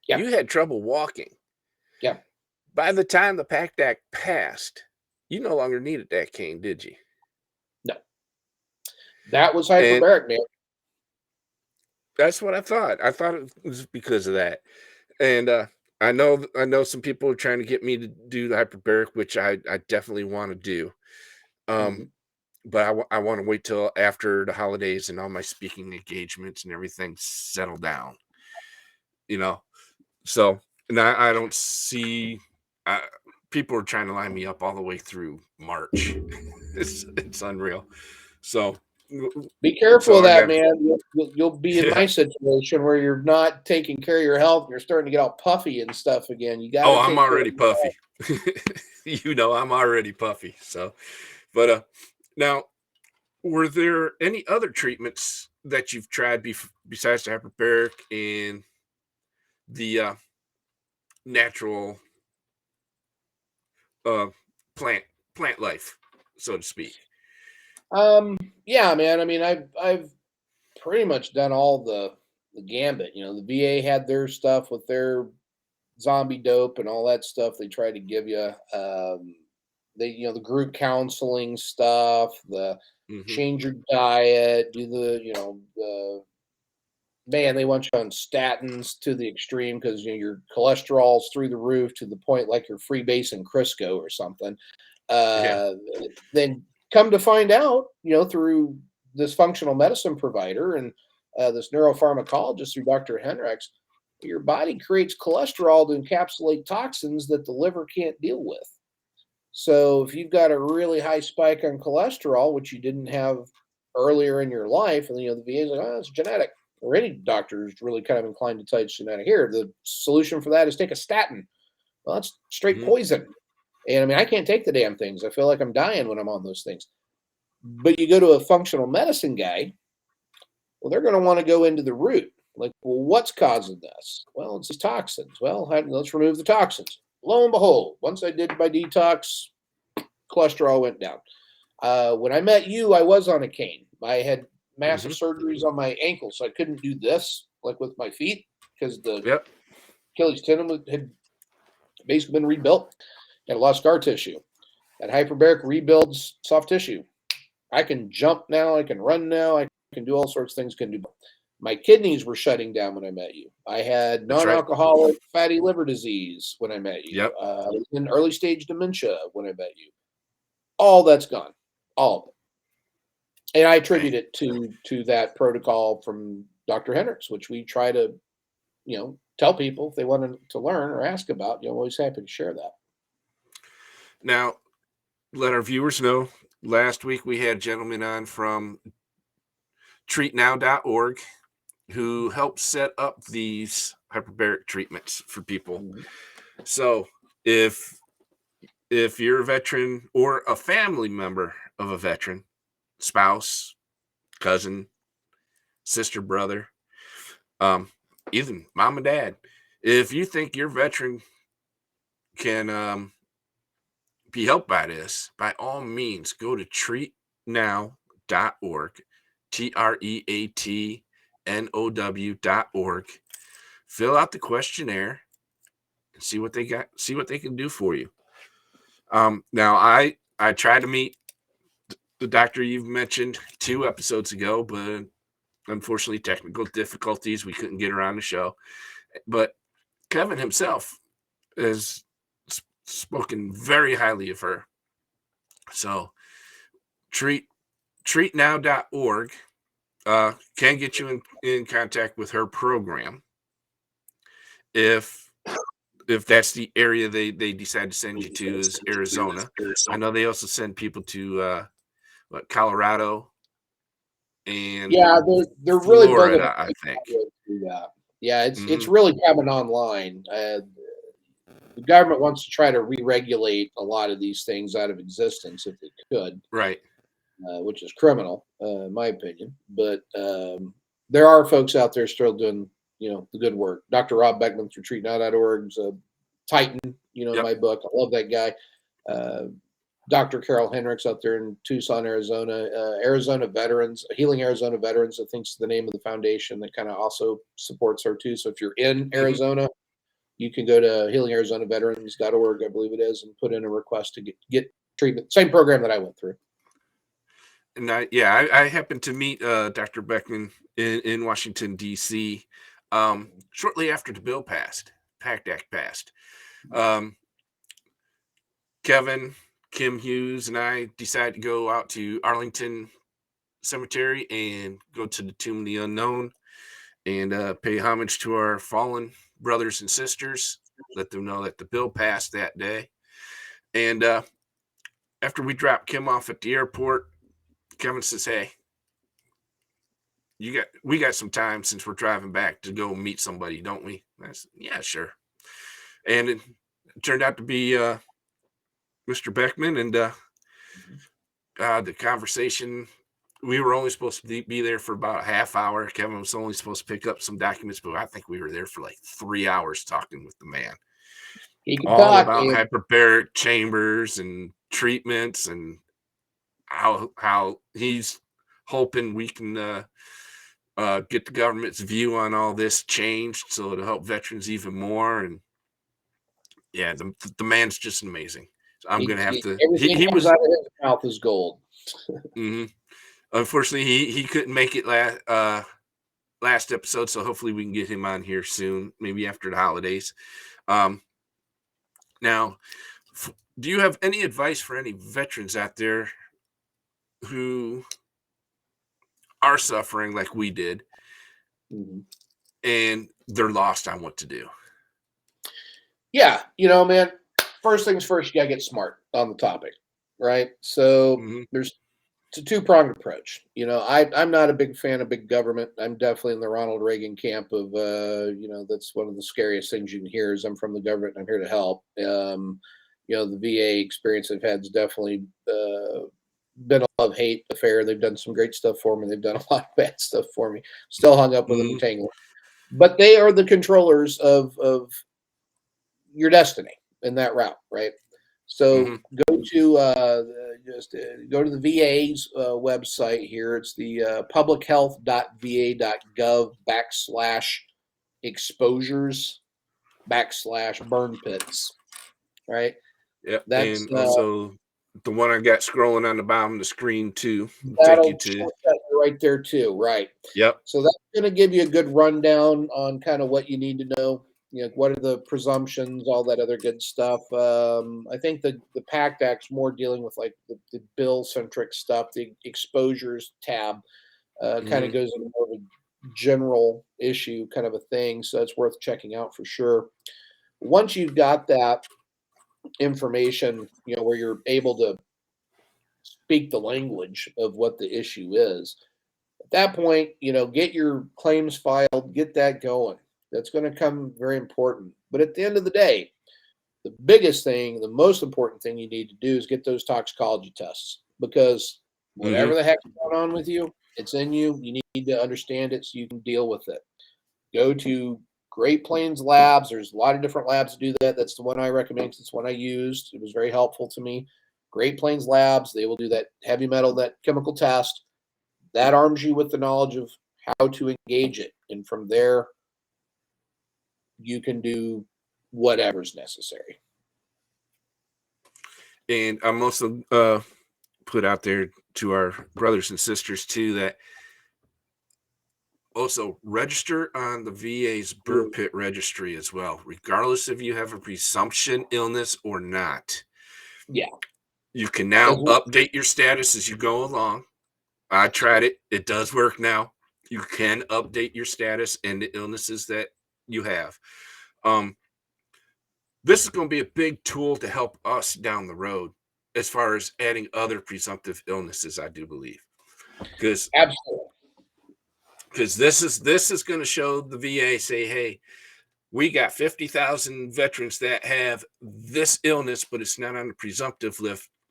Yeah, You had trouble walking. yeah. By the time the PACT Act passed, you no longer needed that cane, did you? No, that was And hyperbaric, man. that's what I thought. I thought it was because of that. And I know some people are trying to get me to do the hyperbaric, which I definitely want to do. Mhm. Um, but I want to wait till after the holidays and all my speaking engagements and everything settle down, you know. So, and I don't see uh, people are trying to line me up all the way through March. It's unreal. So, Be careful so of I that, got man. You'll be in yeah. my situation where you're not taking care of your health. You're starting to get all puffy and stuff again. You got Oh, to I'm take care of already puffy. I'm already puffy. So, but now, were there any other treatments that you've tried besides the hyperbaric and the natural uh, plant plant life, so to speak? Yeah, man. I mean, I've pretty much done all the gambit. The VA had their stuff with their zombie dope and all that stuff they tried to give you. The group counseling stuff, the Hmm. change your diet, do the man, they want you on statins to the extreme because your cholesterol's through the roof to the point like you're freebasing Crisco or something. Yeah, Uh, then come to find out, through this functional medicine provider and this neuropharmacologist through Dr. Henricks, your body creates cholesterol to encapsulate toxins that the liver can't deal with. So if you've got a really high spike on cholesterol, which you didn't have earlier in your life, and the VA is like, oh, it's genetic. Or any doctor is really kind of inclined to tell you it's genetic. Here, the solution for that is take a statin. Well, that's straight hmm, poison. And I mean, I can't take the damn things. I feel like I'm dying when I'm on those things. But you go to a functional medicine guy, well, they're going to want to go into the root. Like, well, what's causing this? Well, it's these toxins. Well, let's remove the toxins. Lo and behold, once I did my detox, cholesterol went down. When I met you, I was on a cane. I had massive hmm. surgeries on my ankles, so I couldn't do this like with my feet because the Yep. Achilles tendon had basically been rebuilt. Had a lot of scar tissue. That hyperbaric rebuilds soft tissue. I can jump now. I can run now. I can do all sorts of things. Can do. My kidneys were shutting down when I met you. I had That's right. non-alcoholic fatty liver disease when I met you. Yep. I was in early stage dementia when I met you. All that's gone. All of it. And I Dang. attribute it to that protocol from Dr. Hendricks, which we try to, tell people if they wanted to learn or ask about. I'm always happy to share that. Now, let our viewers know. Last week we had a gentleman on from treatnow.org who helped set up these hyperbaric treatments for people. Mhm. So if if you're a veteran or a family member of a veteran, spouse, cousin, sister, brother, um, even mom and dad, if you think your veteran can be helped by this, by all means, go to treatnow.org, treatnow.org, fill out the questionnaire, and see what they got, see what they can do for you. Now I tried to meet the doctor you've mentioned 2 episodes ago, but unfortunately, technical difficulties, we couldn't get her on the show. But Kevin himself has spoken very highly of her. So treatnow.org can get you in contact with her program if that's the area they decide to send you to is Arizona. I know they also send people to Colorado and Yeah, they're really building Florida, I a think. through that. Yeah, it's Mhm. really coming online. The government wants to try to re-regulate a lot of these things out of existence if they could, Right. which is criminal, in my opinion. But there are folks out there still doing, the good work. Dr. Rob Beckman through treatnow.org's a Titan, in Yep. my book. I love that guy. Dr. Carol Hendricks out there in Tucson, Arizona. Arizona Veterans, Healing Arizona Veterans, I think is the name of the foundation that kind of also supports her too. So if you're in Mhm. Arizona, you can go to healingarizonaveterans.org, I believe it is, and put in a request to get treatment. Same program that I went through. And I happened to meet Dr. Beckman in Washington, D.C. Shortly after the bill passed, PACT Act passed. Um, Kevin, Kim Hughes, and I decided to go out to Arlington Cemetery and go to the Tomb of the Unknown and pay homage to our fallen brothers and sisters, let them know that the bill passed that day. And after we dropped Kim off at the airport, Kevin says, "Hey, we got some time since we're driving back to go meet somebody, don't we?" And I said, "Yeah, sure." And it turned out to be Mr. Beckman, and the conversation. We were only supposed to be there for about a half hour. Kevin was only supposed to pick up some documents, but I think we were there for like 3 hours talking with the man, He can all talk. about hyperbaric chambers and treatments and how he's hoping we can get the government's view on all this changed so it'll help veterans even more. And yeah, the man's just amazing. So I'm gonna have to. Everything He comes was. out of his mouth is gold. Mhm. Unfortunately, he couldn't make it last episode, so hopefully we can get him on here soon, maybe after the holidays. Um, now, do you have any advice for any veterans out there who are suffering like we did Mhm. and they're lost on what to do? Yeah, man. First things first, you gotta get smart on the topic, right? So Hmm. it's a two-pronged approach. I'm not a big fan of big government. I'm definitely in the Ronald Reagan camp of, that's one of the scariest things you can hear is I'm from the government and I'm here to help. The VA experience I've had has definitely been a love-hate affair. They've done some great stuff for me. They've done a lot of bad stuff for me. Still hung up with them and Hmm. tangled. But they are the controllers of your destiny in that route, right? So Hmm. go to the VA's website here. It's the publichealth.va.gov/exposures/burn pits, right? Yep, That's and also the one I got scrolling on the bottom of the screen too. Will take you that'll to. shortcut you right there too, right? Yep. So that's going to give you a good rundown on kind of what you need to know. What are the presumptions, all that other good stuff. I think the PACT Act's more dealing with like the bill centric stuff. The exposures tab kind of Hmm. goes into more of a general issue kind of a thing. So it's worth checking out for sure. Once you've got that information, where you're able to speak the language of what the issue is, at that point, get your claims filed, get that going. That's going to come very important. But at the end of the day, the biggest thing, the most important thing you need to do is get those toxicology tests, because whatever the heck's going on with you, it's in you. You need to understand it so you can deal with it. Go to Great Plains Labs. There's a lot of different labs to do that. That's the one I recommend. It's the one I used. It was very helpful to me. Great Plains Labs, they will do that heavy metal, that chemical test. That arms you with the knowledge of how to engage it. And from there, you can do whatever's necessary. And I'm also put out there to our brothers and sisters too that also register on the VA's burn pit registry as well, regardless if you have a presumption illness or not. Yeah. You can now update your status as you go along. I tried it. It does work now. You can update your status and the illnesses that you have. This is going to be a big tool to help us down the road as far as adding other presumptive illnesses, I do believe. Because absolutely. Because this is going to show the VA, say, hey, we got 50,000 veterans that have this illness, but it's not on the presumptive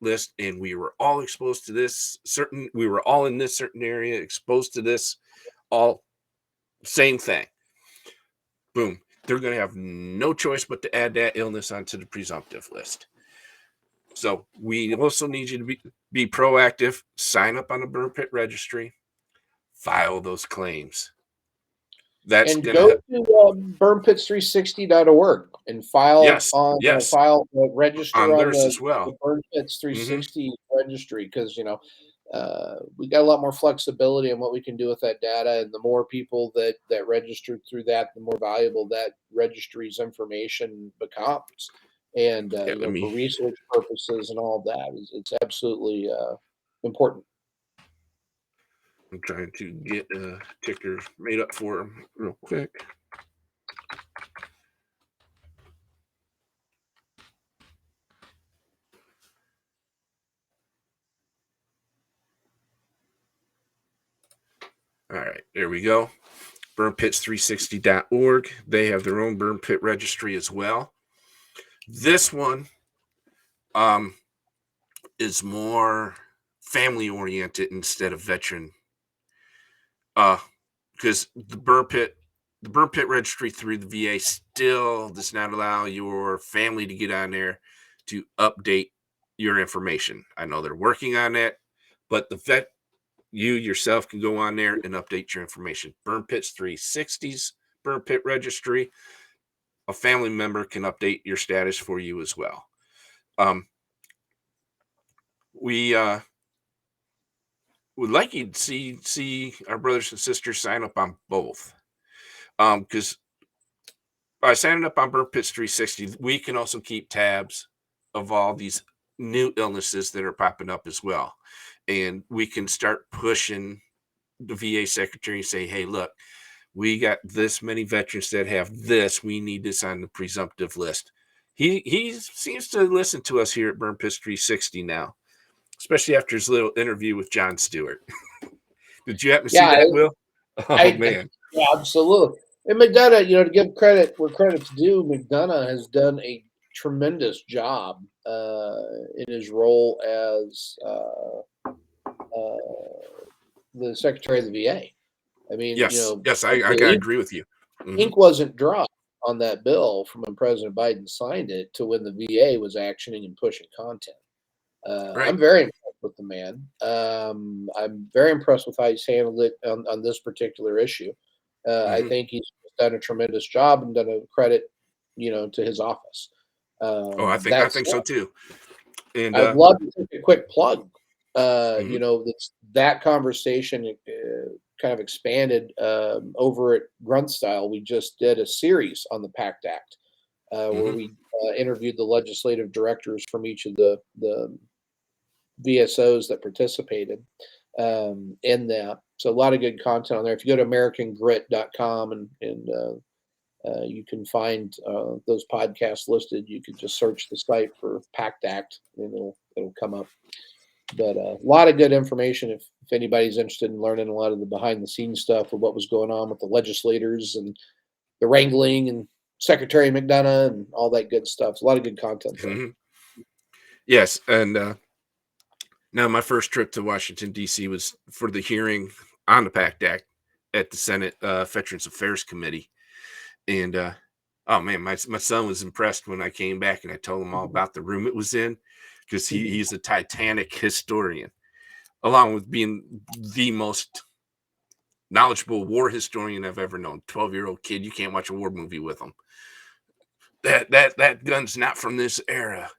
list, and we were all exposed to this we were all in this certain area exposed to this, all same thing. Boom. They're going to have no choice but to add that illness onto the presumptive list. So we also need you to be proactive, sign up on the burn pit registry, file those claims. That's and go to burnpits360.org and file register on on theirs as well. the Burn Pits 360 registry, because we got a lot more flexibility on what we can do with that data, and the more people that registered through that, the more valuable that registry's information becomes. And for research purposes and all that, it's absolutely important. I'm trying to get a ticker made up for them real quick. All right, there we go. burnpits360.org. They have their own burn pit registry as well. This one is more family oriented instead of veteran. Because the burn pit registry through the VA still does not allow your family to get on there to update your information. I know they're working on that, but you yourself can go on there and update your information. Burn Pits 360's burn pit registry, a family member can update your status for you as well. We would like you to see our brothers and sisters sign up on both. Because by signing up on Burn Pits 360, we can also keep tabs of all these new illnesses that are popping up as well. And we can start pushing the VA secretary and say, hey, look, we got this many veterans that have this. We need this on the presumptive list. He seems to listen to us here at Burn Pits 360 now, especially after his little interview with John Stewart. Did you happen to see that, Will? Man. Yeah, absolutely. And McDonough, to give credit where credit's due, McDonough has done a tremendous job in his role as the Secretary of the VA. I mean, yes, I gotta agree with you. Ink wasn't dry on that bill from when President Biden signed it to when the VA was actioning and pushing content. Right. I'm very impressed with the man. I'm very impressed with how he's handled it on this particular issue. I think he's done a tremendous job and done a credit, to his office. I think so too. And I'd love to take a quick plug. That conversation kind of expanded over at Gruntstyle. We just did a series on the PACT Act where we interviewed the legislative directors from each of the VSOs that participated in that. So a lot of good content on there. If you go to AmericanGrit.com and you can find those podcasts listed, you could just search the site for PACT Act and it'll come up. But a lot of good information if anybody's interested in learning a lot of the behind the scenes stuff of what was going on with the legislators and the wrangling and Secretary McDonough and all that good stuff. It's a lot of good content there. Mhm. Yes, and now my first trip to Washington D.C. was for the hearing on the PACT Act at the Senate Veterans Affairs Committee, and oh man, my son was impressed when I came back and I told him all about the room it was in, because he's a Titanic historian, along with being the most knowledgeable war historian I've ever known. 12-year-old kid, you can't watch a war movie with him. That gun's not from this era.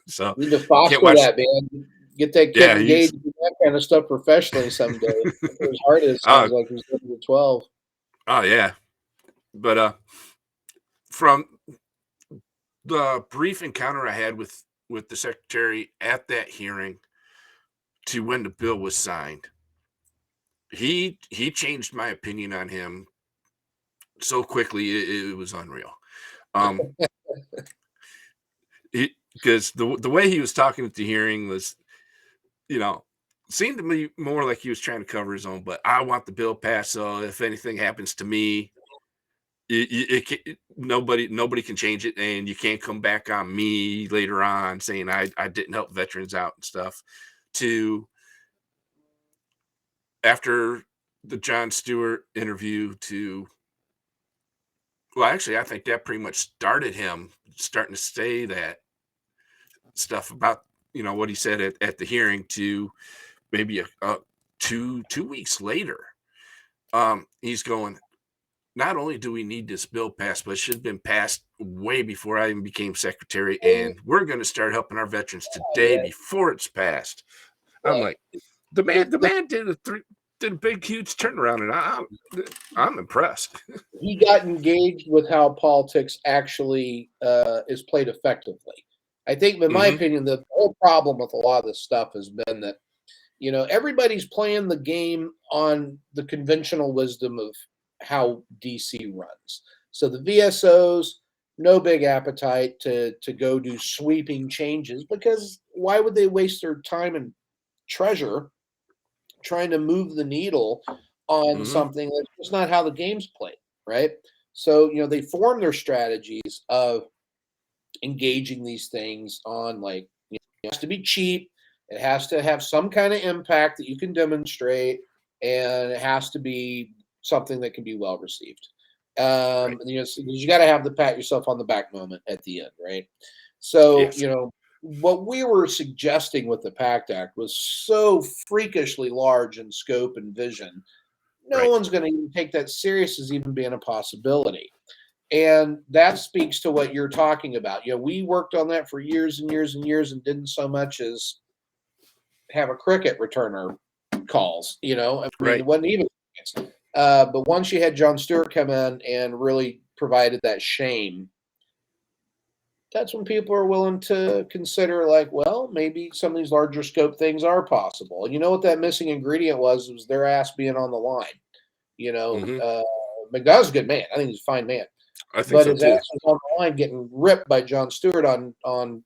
So You need to you can't foster watch. that, man. Get that kid Yeah, he's engaged in that kind of stuff professionally someday. As hard as it oh sounds like he's living at 12. oh yeah. But from the brief encounter I had with the secretary at that hearing to when the bill was signed, he changed my opinion on him so quickly, it was unreal. Um, because the way he was talking at the hearing was, you know, seemed to me more like he was trying to cover his own. But I want the bill passed, so if anything happens to me, nobody can change it, and you can't come back on me later on saying I didn't help veterans out and stuff. To after the John Stewart interview, to well, actually, I think that pretty much started him starting to say that stuff about, what he said at the hearing, to maybe a 2 weeks later. He's going, not only do we need this bill passed, but it should have been passed way before I even became secretary, and we're going to start helping our veterans today Yeah. before it's passed. I'm Well, like, the man did a big huge turnaround, and I'm impressed. he got engaged with how politics actually is played effectively. I think, in my Hmm. opinion, the whole problem with a lot of this stuff has been that everybody's playing the game on the conventional wisdom of how DC runs. So the VSOs, no big appetite to go do sweeping changes, because why would they waste their time and treasure trying to move the needle on Hmm. something that's just not how the game's played, right? So, they form their strategies of engaging these things on, like, it has to be cheap, it has to have some kind of impact that you can demonstrate, and it has to be something that can be well received. Right. So you got to have the pat yourself on the back moment at the end, right? So, Yes. what we were suggesting with the PACT Act was so freakishly large in scope and vision. No Right. one's going to even take that serious as even being a possibility. And that speaks to what you're talking about. We worked on that for years and years and years and didn't so much as have a cricket returner calls. I mean, Right. it wasn't even. But once you had John Stewart come in and really provided that shame, that's when people are willing to consider, like, well, maybe some of these larger scope things are possible. And you know what that missing ingredient was their ass being on the line. You know, Hmm. uh, McDowell's a good man. I think he's a fine man, I think but so his ass too. was on the line getting ripped by John Stewart on on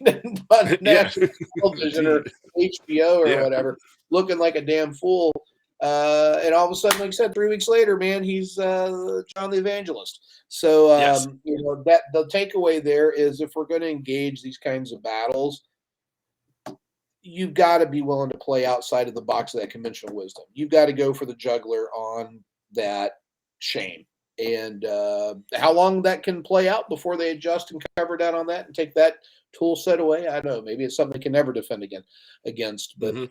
Yeah. national television or HBO or Yeah. whatever, looking like a damn fool. And all of a sudden, like I said, 3 weeks later, man, he's John the Evangelist. So, Yes. that the takeaway there is, if we're going to engage these kinds of battles, you've got to be willing to play outside of the box of that conventional wisdom. You've got to go for the juggler on that shame. And how long that can play out before they adjust and cover down on that and take that tool set away, I don't know. Maybe it's something they can never defend against. But Hmm.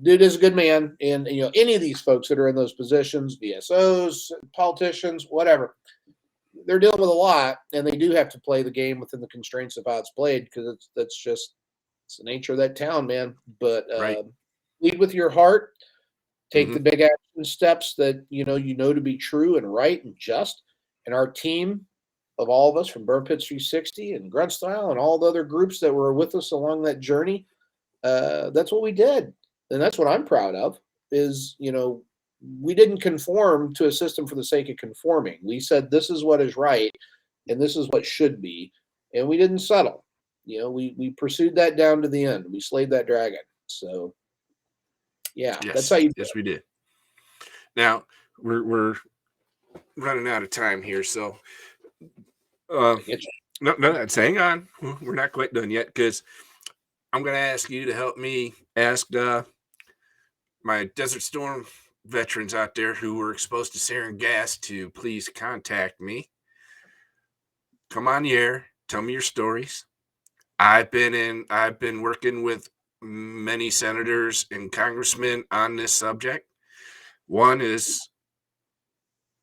dude is a good man, and any of these folks that are in those positions, VSOs, politicians, whatever, they're dealing with a lot, and they do have to play the game within the constraints of how it's played, because it's the nature of that town, man. But Right. lead with your heart. Take Hmm. the big action steps that to be true and right and just. And our team of all of us from Burn Pits 360 and Gruntstyle and all the other groups that were with us along that journey, that's what we did, and that's what I'm proud of. Is we didn't conform to a system for the sake of conforming. We said this is what is right, and this is what should be, and we didn't settle. We pursued that down to the end. We slayed that dragon. So yeah, that's Yes. how you do Yes, we did. Now we're running out of time here, so I get you. no, hang on. We're not quite done yet because I'm going to ask you to help me ask my Desert Storm veterans out there who were exposed to sarin gas to please contact me. Come on the air, tell me your stories. I've been working with many senators and congressmen on this subject. One is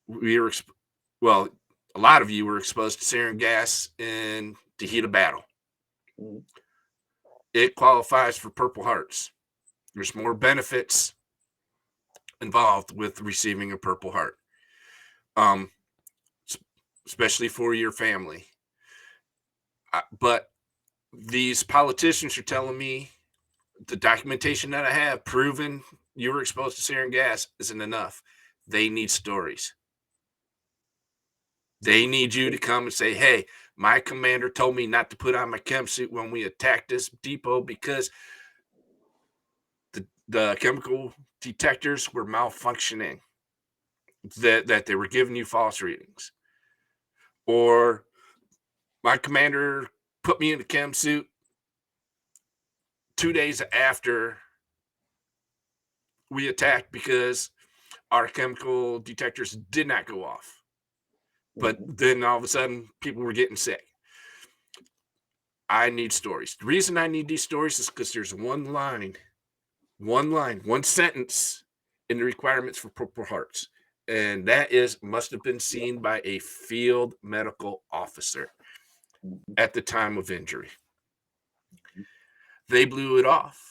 we were well, a lot of you were exposed to sarin gas in the heat of battle. Mhm. It qualifies for Purple Hearts. There's more benefits involved with receiving a Purple Heart, um, especially for your family. But these politicians are telling me the documentation that I have proven you were exposed to sarin gas isn't enough. They need stories. They need you to come and say, hey, my commander told me not to put on my chem suit when we attacked this depot because the chemical detectors were malfunctioning, that they were giving you false readings. Or my commander put me in a chem suit 2 days after we attacked because our chemical detectors did not go off. But then all of a sudden, people were getting sick. I need stories. The reason I need these stories is because there's one sentence in the requirements for Purple Hearts. And that is must have been seen by a field medical officer at the time of injury. They blew it off.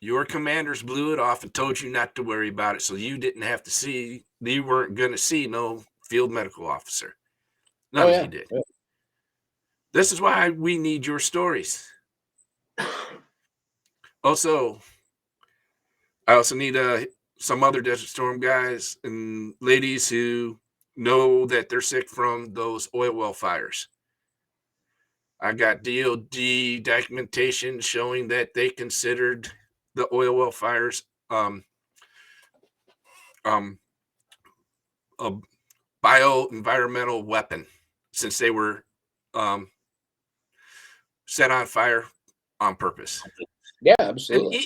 Your commanders blew it off and told you not to worry about it, so you didn't have to see, you weren't going to see no field medical officer. None of you did. Yeah. This is why we need your stories. Also, I also need some other Desert Storm guys and ladies who know that they're sick from those oil well fires. I got DOD documentation showing that they considered the oil well fires a bioenvironmental weapon since they were set on fire on purpose. Yeah, And absolutely.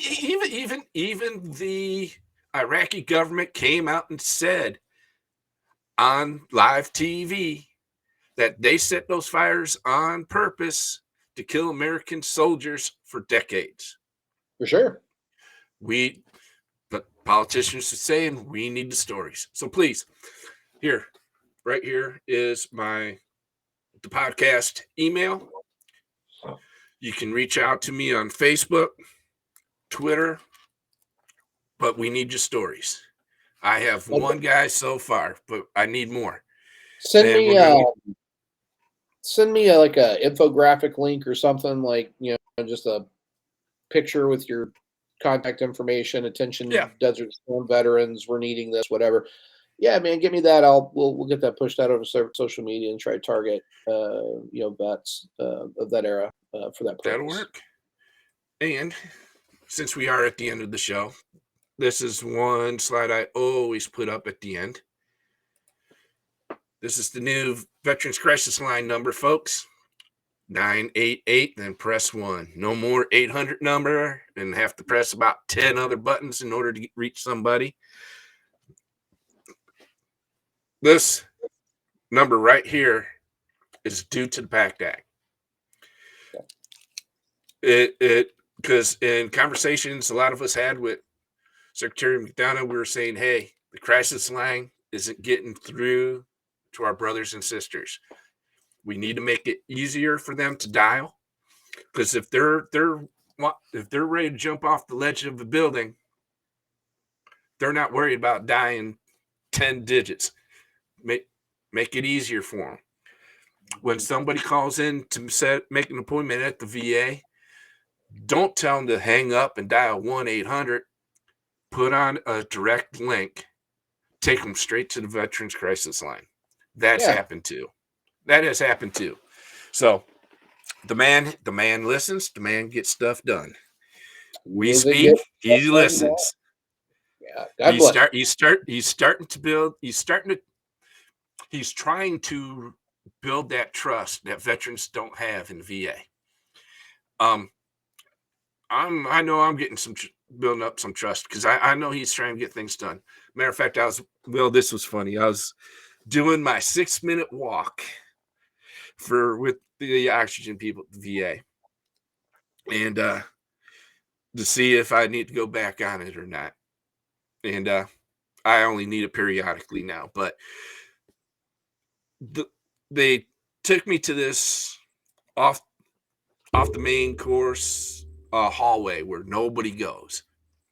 even the Iraqi government came out and said on live TV that they set those fires on purpose to kill American soldiers for decades. For sure. But politicians are saying we need the stories. So please, right here is the podcast email. You can reach out to me on Facebook, Twitter, but we need your stories. I have one guy so far, but I need more. Send me like a infographic link or something, like, just a picture with your contact information. Attention, Desert Storm veterans, we're needing this, whatever. Yeah, man, give me that. We'll get that pushed out over social media and try to target vets of that era for that purpose. That'll work. And since we are at the end of the show, this is one slide I always put up at the end. This is the new Veterans Crisis Line number, folks. 988, then press 1. No more 800 number and have to press about 10 other buttons in order to reach somebody. This number right here is due to the PACT Act. Because in conversations a lot of us had with Secretary McDonough, we were saying, hey, the crisis line isn't getting through to our brothers and sisters. We need to make it easier for them to dial, because if they're ready to jump off the ledge of a building, they're not worried about dying 10 digits. Make it easier for them. When somebody calls in to make an appointment at the VA, don't tell them to hang up and dial 1-800. Put on a direct link. Take them straight to the Veterans Crisis Line. That's happened too. That has happened too. So the man listens. The man gets stuff done. We speak. He listens. Yeah. God bless him. He's trying to build that trust that veterans don't have in VA. I know I'm getting building up some trust because I know he's trying to get things done. Matter of fact, this was funny. I was doing my 6-minute walk with the oxygen people at the VA, and to see if I need to go back on it or not. And I only need it periodically now, but they took me to this off the main course hallway where nobody goes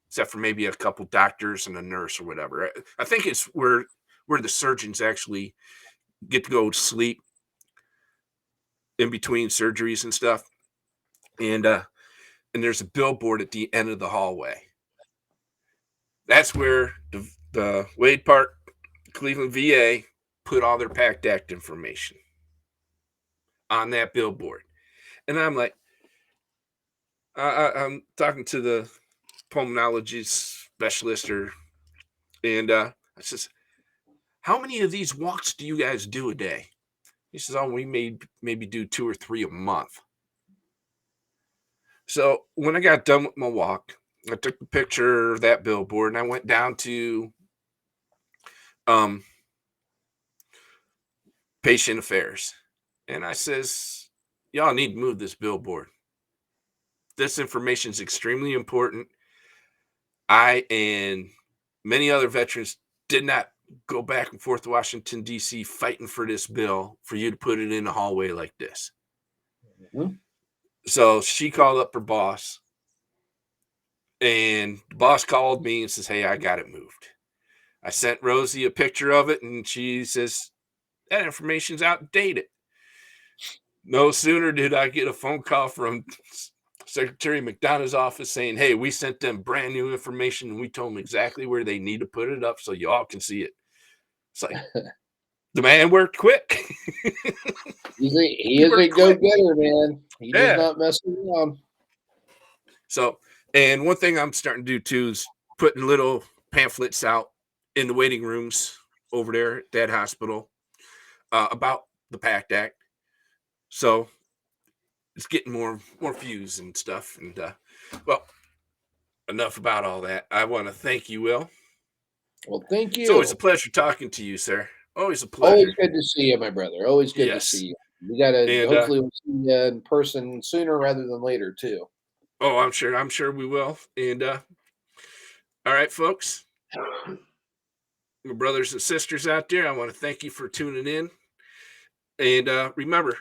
except for maybe a couple doctors and a nurse or whatever. I think it's where the surgeons actually get to go to sleep in between surgeries and stuff. And there's a billboard at the end of the hallway. That's where the Wade Park Cleveland VA put all their PACT Act information on that billboard. And I'm like, I'm talking to the pulmonology specialist, and I says, how many of these walks do you guys do a day? He says, oh, we maybe do 2 or 3 a month. So when I got done with my walk, I took a picture of that billboard and I went down to patient affairs. And I says, y'all need to move this billboard. This information is extremely important. I and many other veterans did not go back and forth to Washington, D.C. fighting for this bill for you to put it in a hallway like this. Mm-hmm. So she called up her boss, and the boss called me and says, hey, I got it moved. I sent Rosie a picture of it, and she says, that information's outdated. No sooner did I get a phone call from Secretary McDonough's office saying, hey, we sent them brand new information, and we told them exactly where they need to put it up so you all can see it. It's like, the man worked quick. He is a go-getter, man. He does not mess around. So, and one thing I'm starting to do too is putting little pamphlets out in the waiting rooms over there at that hospital about the PACT Act. So it's getting more views and stuff. And well, enough about all that. I want to thank you, Will. Well, thank you. It's always a pleasure talking to you, sir. Always a pleasure. Always good to see you, my brother. Always good to see you. We got to hopefully we'll see you in person sooner rather than later too. Oh, I'm sure we will. And all right, folks, my brothers and sisters out there, I want to thank you for tuning in. And remember,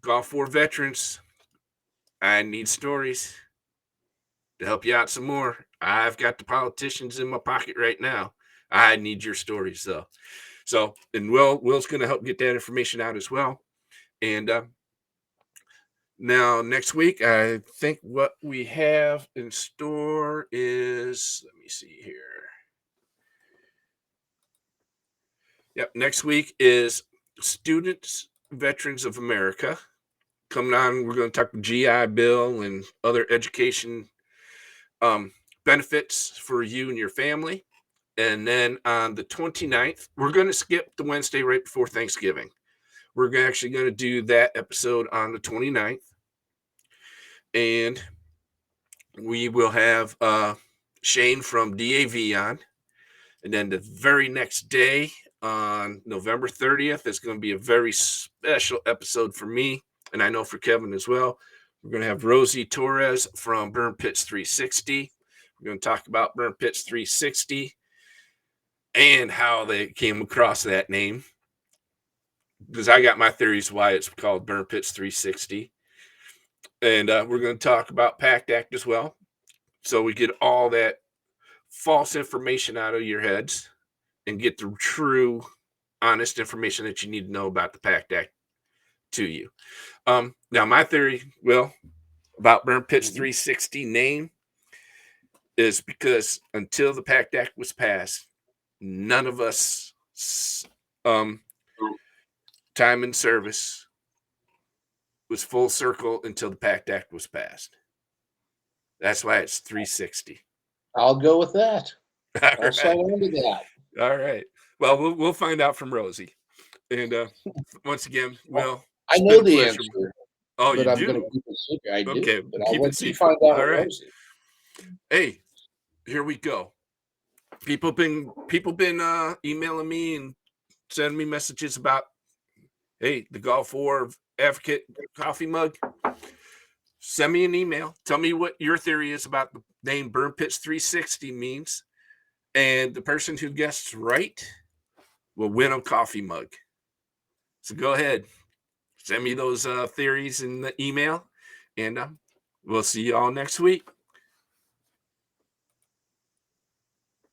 Gulf War veterans, I need stories to help you out some more. I've got the politicians in my pocket right now. I need your stories though. So, and Will's going to help get that information out as well. And now next week, I think what we have in store is, let me see here. Yep, next week is Students Veterans of America. Coming on, we're going to talk GI Bill and other education benefits for you and your family. And then on the 29th, we're going to skip the Wednesday right before Thanksgiving. We're actually going to do that episode on the 29th. And we will have Shane from DAV on. And then the very next day, on November 30th, is going to be a very special episode for me. And I know for Kevin as well. We're going to have Rosie Torres from Burn Pits 360. We're going to talk about Burn Pits 360 and how they came across that name. Because I got my theories why it's called Burn Pits 360. And we're going to talk about PACT Act as well. So we get all that false information out of your heads and get the true, honest information that you need to know about the PACT Act to you. Now, my theory, Will, about Burn Pits 360 name is because until the PACT Act was passed, none of us time in service was full circle until the PACT Act was passed. That's why it's 360. I'll go with that. All I'll sign right. on to that. All right. Well, we'll find out from Rosie. And once again, Well, Will, I it's been know a the pleasure. answer, Oh, but you I'm going to do? keep it secret. I Okay, do, but I'll keep it let you secret. find out All with right. Rosie. Hey, here we go. People been emailing me and sending me messages about, hey, the Gulf War advocate coffee mug. Send me an email. Tell me what your theory is about the name Burn Pits 360 means. And the person who guesses right will win a coffee mug. So go ahead, send me those theories in the email, and we'll see you all next week.